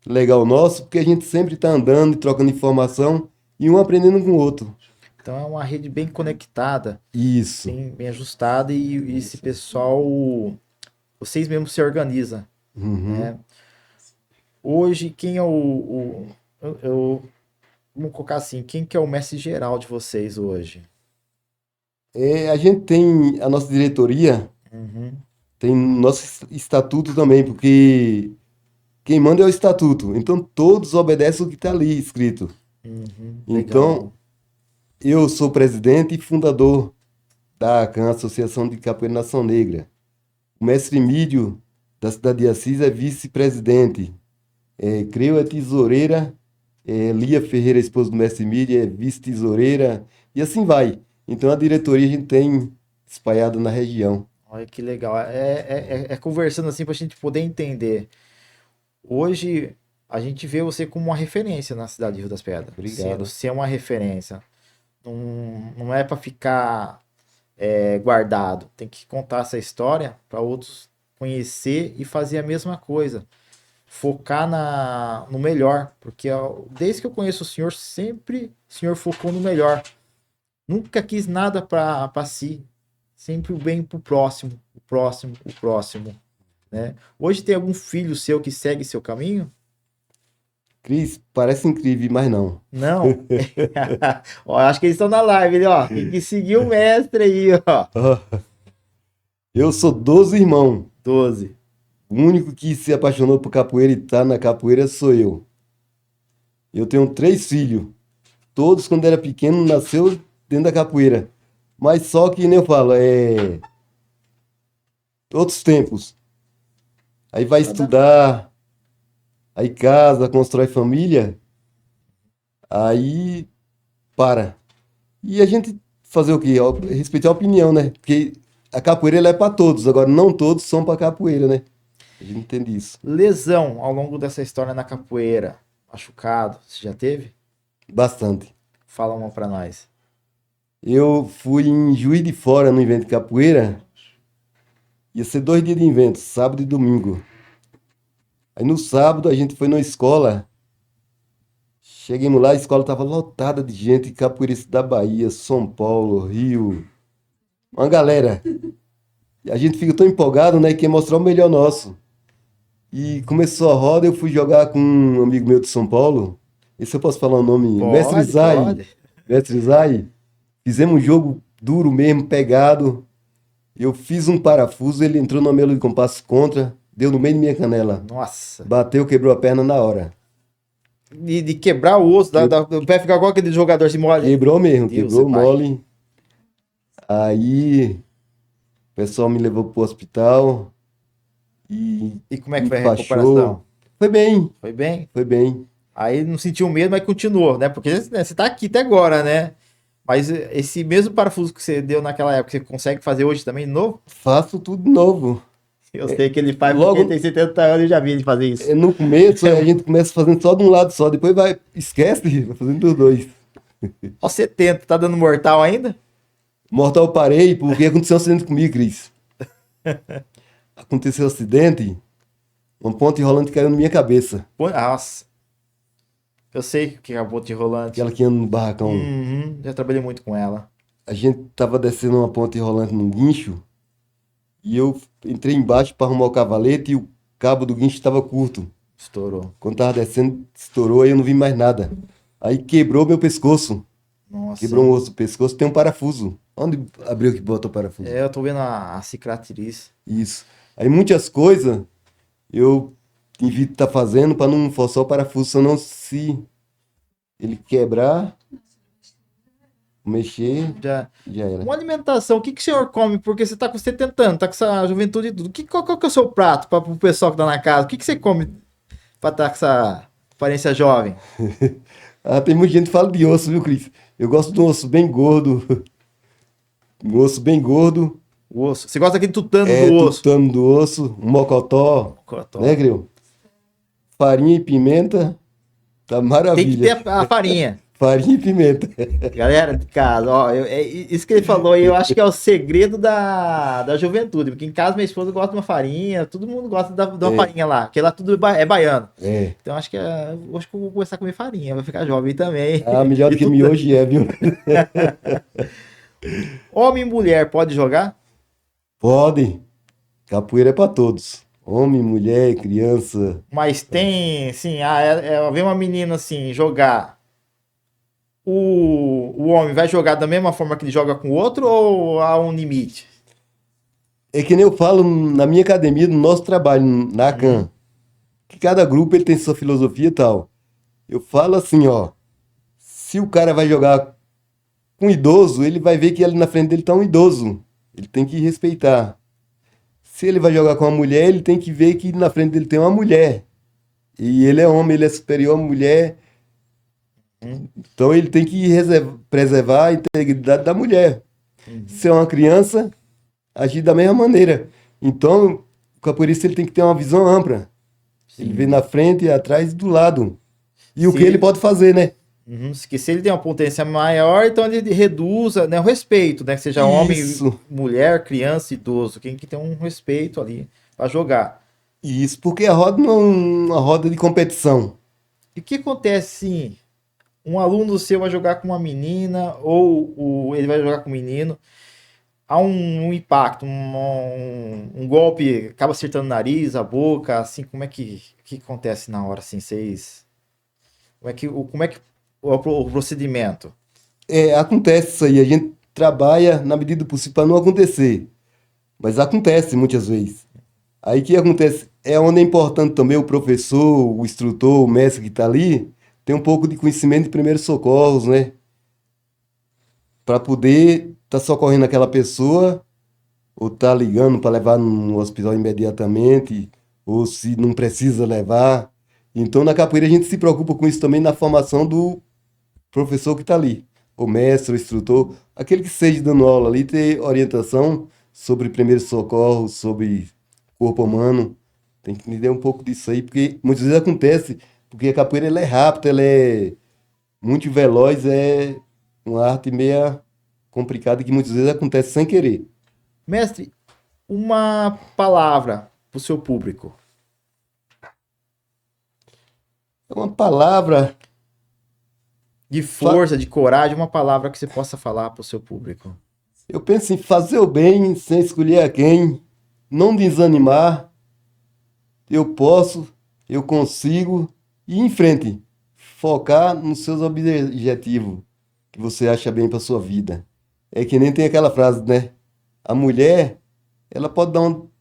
legal nosso, porque a gente sempre está andando e trocando informação e um aprendendo com o outro. Então é uma rede bem conectada, Isso. bem ajustada e esse Isso. pessoal, vocês mesmos se organizam, Uhum. né? Hoje, quem é vamos colocar assim, quem que é o mestre geral de vocês hoje? A gente tem a nossa diretoria, Uhum. tem nosso estatuto também, porque quem manda é o estatuto. Então todos obedecem o que está ali escrito. Uhum. Então Legal. eu sou presidente e fundador da ACAN, Associação de Capoeira Nação Negra. O mestre Mídio, da cidade de Assis, é vice-presidente. Creu é tesoureira. Lia Ferreira, esposa do mestre Mídio, é vice-tesoureira. E assim vai. Então a diretoria a gente tem espalhada na região. Olha que legal. É conversando assim para a gente poder entender. Hoje a gente vê você como uma referência na cidade de Rio das Pedras. Obrigado. Você é uma referência. Não, não é para ficar guardado. Tem que contar essa história para outros conhecer e fazer a mesma coisa. Focar no melhor. Porque desde que eu conheço o senhor, sempre o senhor focou no melhor. Nunca quis nada para si. Sempre o bem pro próximo, o próximo, o próximo, né? Hoje tem algum filho seu que segue seu caminho? Cris, parece incrível, mas não. Não. Ó, acho que eles estão na live, ele, ó. Tem que seguir o mestre aí, ó. Eu sou 12 irmãos. 12. O único que se apaixonou por capoeira e tá na capoeira sou eu. Eu tenho 3 filhos. Todos, quando era pequeno, nasceu dentro da capoeira. Mas só que, nem eu falo, outros tempos. Aí vai estudar, aí casa, constrói família, aí para. E a gente fazer o quê? Respeitar a opinião, né? Porque a capoeira ela é para todos, agora não todos são para capoeira, né? A gente entende isso. Lesão ao longo dessa história na capoeira, machucado, você já teve? Bastante. Fala uma pra nós. Eu fui em Juiz de Fora no evento de capoeira. Ia ser 2 dias de evento, sábado e domingo. Aí no sábado a gente foi numa escola. Chegamos lá, a escola estava lotada de gente, capoeirista da Bahia, São Paulo, Rio. Uma galera. E a gente fica tão empolgado, né, que quer mostrar o melhor nosso. E começou a roda, eu fui jogar com um amigo meu de São Paulo. Esse eu posso falar o nome? Mestre Zay. Pode. Mestre Zay. Fizemos um jogo duro mesmo, pegado. Eu fiz um parafuso, ele entrou no meio de compasso contra, deu no meio da minha canela. Nossa. Bateu, quebrou a perna na hora. De quebrar o osso, o pé ficar igual aquele jogador se mole. Quebrou mesmo, Deus, quebrou pai. mole. Aí o pessoal me levou pro hospital e E como é que me foi a enfaixou. recuperação? Foi bem, Foi bem? foi bem. Aí não sentiu medo, mas continuou, né? Porque né, você tá aqui até agora, né? Mas esse mesmo parafuso que você deu naquela época, você consegue fazer hoje também de novo? Faço tudo de novo. Eu sei que ele faz Logo- porque ele tem 70 anos, eu já vi ele fazer isso. No começo a gente começa fazendo só de um lado só, depois vai, esquece, vai fazendo dos dois. Aos 70, tá dando mortal ainda? Mortal eu parei porque aconteceu um acidente comigo, Cris. Aconteceu um acidente, uma ponte rolante caiu na minha cabeça. Pô, nossa. Eu sei o que é a ponte rolante. Aquela que anda no barracão. Uhum, já trabalhei muito com ela. A gente tava descendo uma ponte rolante num guincho e eu entrei embaixo para arrumar o cavalete e o cabo do guincho estava curto. Estourou. Quando tava descendo, estourou e eu não vi mais nada. Aí quebrou meu pescoço. Nossa. Quebrou um osso do pescoço, tem um parafuso. Onde abriu que bota o parafuso? É, eu tô vendo a cicatriz. Isso. Aí muitas coisas eu evito estar fazendo para não forçar o parafuso, senão se ele quebrar, mexer, Já. já era. Uma alimentação, o que, que o senhor come? Porque você tá com 70 anos, tá com essa juventude e tudo. Qual que é o seu prato para o pessoal que tá na casa? O que, que você come para estar com essa aparência jovem? Ah, tem muita gente que fala de osso, viu, Cris? Eu gosto de um osso bem gordo. Um osso bem gordo. O osso. Você gosta daquele tutano É, do osso? tutano do osso, um mocotó, Cotó. né, Gril? Farinha e pimenta, tá Tem que maravilha. ter a farinha. Farinha e pimenta. Galera de casa, ó, isso que ele falou aí, eu acho que é o segredo da juventude. Porque em casa minha esposa gosta de uma farinha, todo mundo gosta de uma É. farinha lá, porque lá tudo é baiano. É. Então acho que acho que eu vou começar a comer farinha, vai ficar jovem também. Ah, melhor do E que tudo- miojo é, viu? Homem e mulher pode jogar? Pode. Capoeira é pra todos. Homem, mulher, criança. Mas tem, assim, vem uma menina assim, jogar. O homem vai jogar da mesma forma que ele joga com o outro ou há um limite? É que nem eu falo na minha academia, no nosso trabalho, na CAN, que cada grupo ele tem sua filosofia e tal. Eu falo assim, ó, se o cara vai jogar com um idoso, ele vai ver que ali na frente dele tá um idoso. Ele tem que respeitar. Se ele vai jogar com uma mulher, ele tem que ver que na frente dele tem uma mulher. E ele é homem, ele é superior à mulher. Então ele tem que preservar a integridade da mulher. Se é uma criança, agir da mesma maneira. Então, o capoeirista ele tem que ter uma visão ampla. Ele vê na frente, atrás e do lado. E o que Sim. ele pode fazer, né? Uhum, que se ele tem uma potência maior, então ele reduza, né, o respeito, né? Que seja homem, Isso. mulher, criança, idoso. Quem que tem um respeito ali para jogar. Isso, porque a roda não é uma roda de competição. E o que acontece se um aluno seu vai jogar com uma menina ou ele vai jogar com um menino? Há um impacto, um golpe, acaba acertando o nariz, a boca, assim, como é que acontece na hora, assim, vocês... Como é que o procedimento? É, acontece isso aí, a gente trabalha na medida do possível para não acontecer. Mas acontece muitas vezes. Aí o que acontece? É onde é importante também o professor, o instrutor, o mestre que está ali, ter um pouco de conhecimento de primeiros socorros, né? para poder estar socorrendo aquela pessoa, ou tá ligando para levar no hospital imediatamente, ou se não precisa levar. Então, na capoeira, a gente se preocupa com isso também na formação do professor que está ali, o mestre, o instrutor, aquele que seja dando aula ali, ter orientação sobre primeiro socorro, sobre corpo humano. Tem que entender um pouco disso aí, porque muitas vezes acontece, porque a capoeira ela é rápida, ela é muito veloz, é uma arte meia complicada que muitas vezes acontece sem querer. Mestre, uma palavra para o seu público. É uma palavra, De força, de coragem, uma palavra que você possa falar para o seu público. eu penso em fazer o bem sem escolher a quem, não desanimar, eu posso, eu consigo, e ir em frente, focar nos seus objetivos que você acha bem para sua vida. É que nem tem aquela frase, né? A mulher, ela pode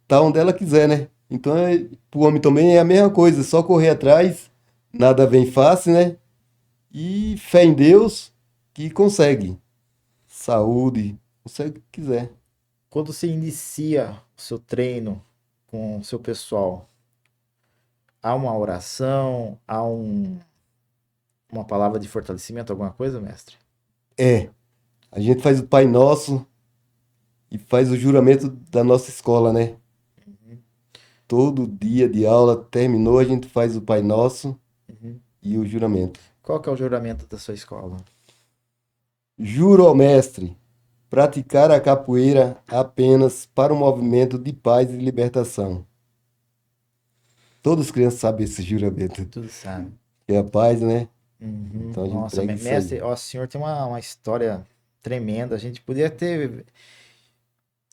dar onde ela quiser, né? Então, pro homem também é a mesma coisa, só correr atrás, nada vem fácil, né? E fé em Deus que consegue. Saúde, consegue o que quiser. Quando você inicia o seu treino com o seu pessoal, há uma oração, uma palavra de fortalecimento, alguma coisa, mestre? É, a gente faz o Pai Nosso e faz o juramento da nossa escola, né? Todo dia de aula terminou, a gente faz o Pai Nosso Uhum. e o juramento. Qual que é o juramento da sua escola? Juro ao mestre praticar a capoeira apenas para um movimento de paz e libertação. Todas as crianças sabem esse juramento, Tudo sabe. que é a paz, né? Uhum. Então a gente Nossa, prega isso mestre, aí. ó, o senhor tem uma história tremenda. A gente poderia ter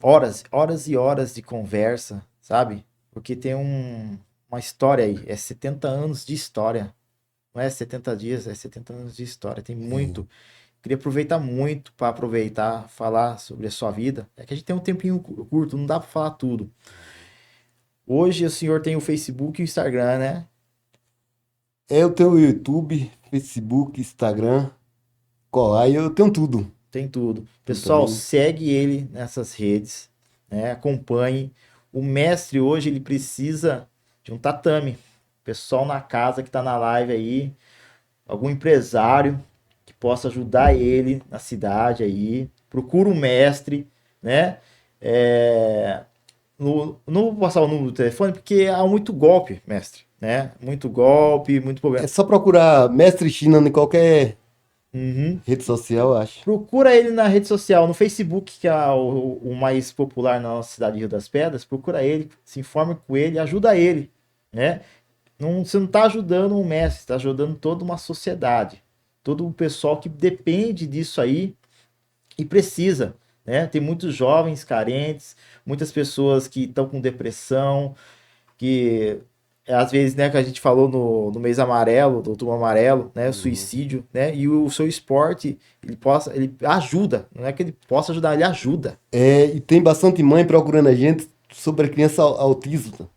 horas, horas e horas de conversa, sabe? Porque tem uma história aí. É 70 anos de história. Não é 70 dias, é 70 anos de história. Tem muito. Queria aproveitar muito para aproveitar, falar sobre a sua vida. É que a gente tem um tempinho curto, não dá para falar tudo. Hoje o senhor tem o Facebook e o Instagram, né? Eu tenho o YouTube, Facebook, Instagram, Colar, eu tenho tudo. Tem tudo. Tudo Pessoal, também. segue ele nessas redes, né? Acompanhe. O mestre hoje ele precisa de um tatame. Pessoal na casa que tá na live aí, algum empresário que possa ajudar ele na cidade aí, procura um mestre, né? É, não vou passar o número do telefone porque há muito golpe, mestre, né? Muito golpe, muito É problema. só procurar Mestre China em qualquer Uhum. rede social, eu acho. Procura ele na rede social, no Facebook, que é o mais popular na nossa cidade de Rio das Pedras. Procura ele, se informe com ele, ajuda ele, né? Não, você não está ajudando um mestre, está ajudando toda uma sociedade, todo o pessoal que depende disso aí e precisa, né? Tem muitos jovens carentes, muitas pessoas que estão com depressão, que às vezes, né, que a gente falou no mês amarelo, do outubro amarelo, né, Uhum. suicídio, né, e o seu esporte, ele ajuda, não é que ele possa ajudar, ele ajuda. É, e tem bastante mãe procurando a gente sobre a criança autismo,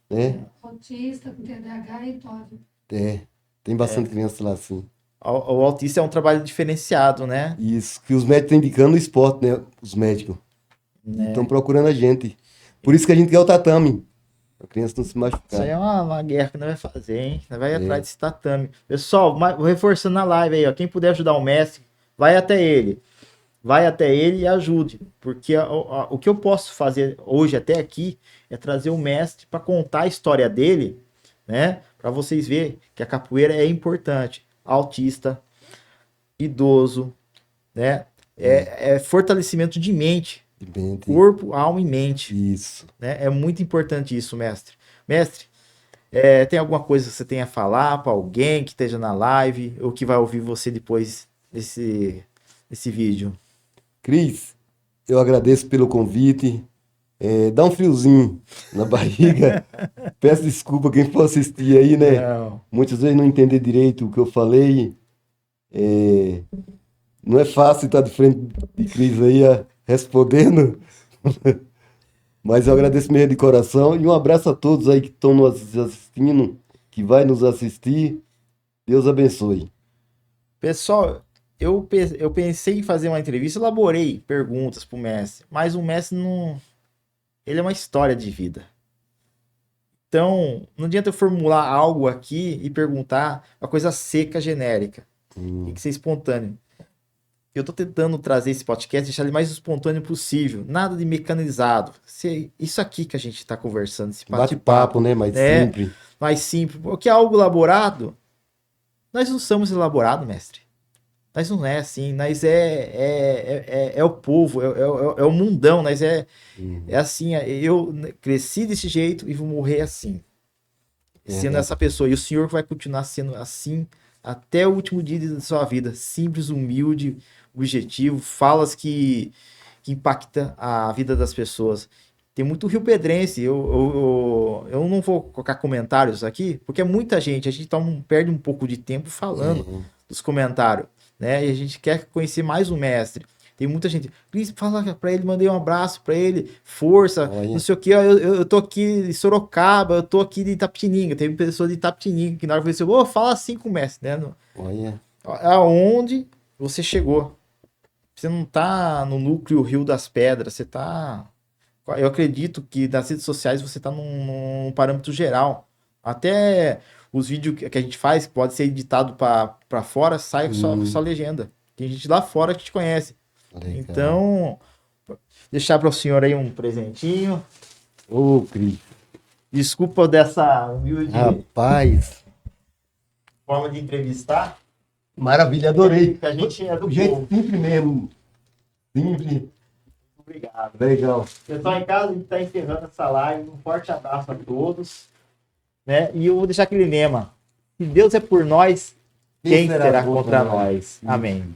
né? Autista, com TDAH e TOD. É, tem bastante criança lá assim. O autista é um trabalho diferenciado, né? Isso, que os médicos estão indicando o esporte, né? Os médicos. E estão Né? procurando a gente. Por isso que a gente quer o tatame. A criança não se Isso aí machucar. é uma guerra que nós vai fazer, hein? Nós vai atrás É. desse tatame. Pessoal, reforçando na live aí, ó, quem puder ajudar o mestre, vai até ele. Vai até ele e ajude, porque o que eu posso fazer hoje até aqui é trazer o mestre para contar a história dele, né? Para vocês verem que a capoeira é importante. Autista, idoso, né? É fortalecimento de mente, Mente. corpo, alma e mente, Isso. né? É muito importante isso, mestre. Mestre, tem alguma coisa que você tenha a falar para alguém que esteja na live ou que vai ouvir você depois desse vídeo? Cris, eu agradeço pelo convite. É, dá um friozinho na barriga. Peço desculpa quem for assistir aí, né? Não. Muitas vezes não entender direito o que eu falei. É, não é fácil estar de frente de Cris aí respondendo, mas eu agradeço mesmo de coração e um abraço a todos aí que estão nos assistindo, que vai nos assistir. Deus abençoe. Pessoal, eu pensei em fazer uma entrevista, elaborei perguntas pro mestre, mas o mestre não. Ele é uma história de vida. Então, não adianta eu formular algo aqui e perguntar uma coisa seca, genérica. Tem que ser espontâneo. Eu tô tentando trazer esse podcast, deixar ele mais espontâneo possível. Nada de mecanizado. Isso aqui que a gente tá conversando, esse Bate-papo, né? Mais É. simples. mais simples. Porque é algo elaborado, nós não somos elaborados, mestre. Nós não é assim. Nós é o povo, é o mundão. Nós é assim. Eu cresci desse jeito e vou morrer assim. Sendo essa pessoa. E o senhor vai continuar sendo assim até o último dia da sua vida. Simples, humilde, objetivo. Falas que impacta a vida das pessoas. Tem muito riopedrense. Eu não vou colocar comentários aqui, porque é muita gente. A gente perde um pouco de tempo falando dos comentários, né? E a gente quer conhecer mais o mestre. Tem muita gente. Cris, fala pra ele, mandei um abraço pra ele, força, Olha. não sei o que. Eu tô aqui em Sorocaba, eu tô aqui de Itapetininga. Teve pessoa de Itapetininga que na hora que eu falei assim, fala assim com o mestre, né? Olha. Aonde você chegou? Você não tá no núcleo Rio das Pedras, você tá. Eu acredito que nas redes sociais você tá num parâmetro geral. Até os vídeos que a gente faz, que pode ser editado pra fora, sai só legenda. Tem gente lá fora que te conhece. Legal. Então, deixar para o senhor aí um presentinho. Ô, Cris. Desculpa dessa humilde Rapaz. forma de entrevistar. Maravilha, adorei. Que a gente é do O jeito povo. simples mesmo. Simples. Obrigado. Legal. Pessoal em casa, a gente está encerrando essa live. Um forte abraço a todos. Né? E eu vou deixar aquele lema. Se Deus é por nós, quem será contra nós? Amém.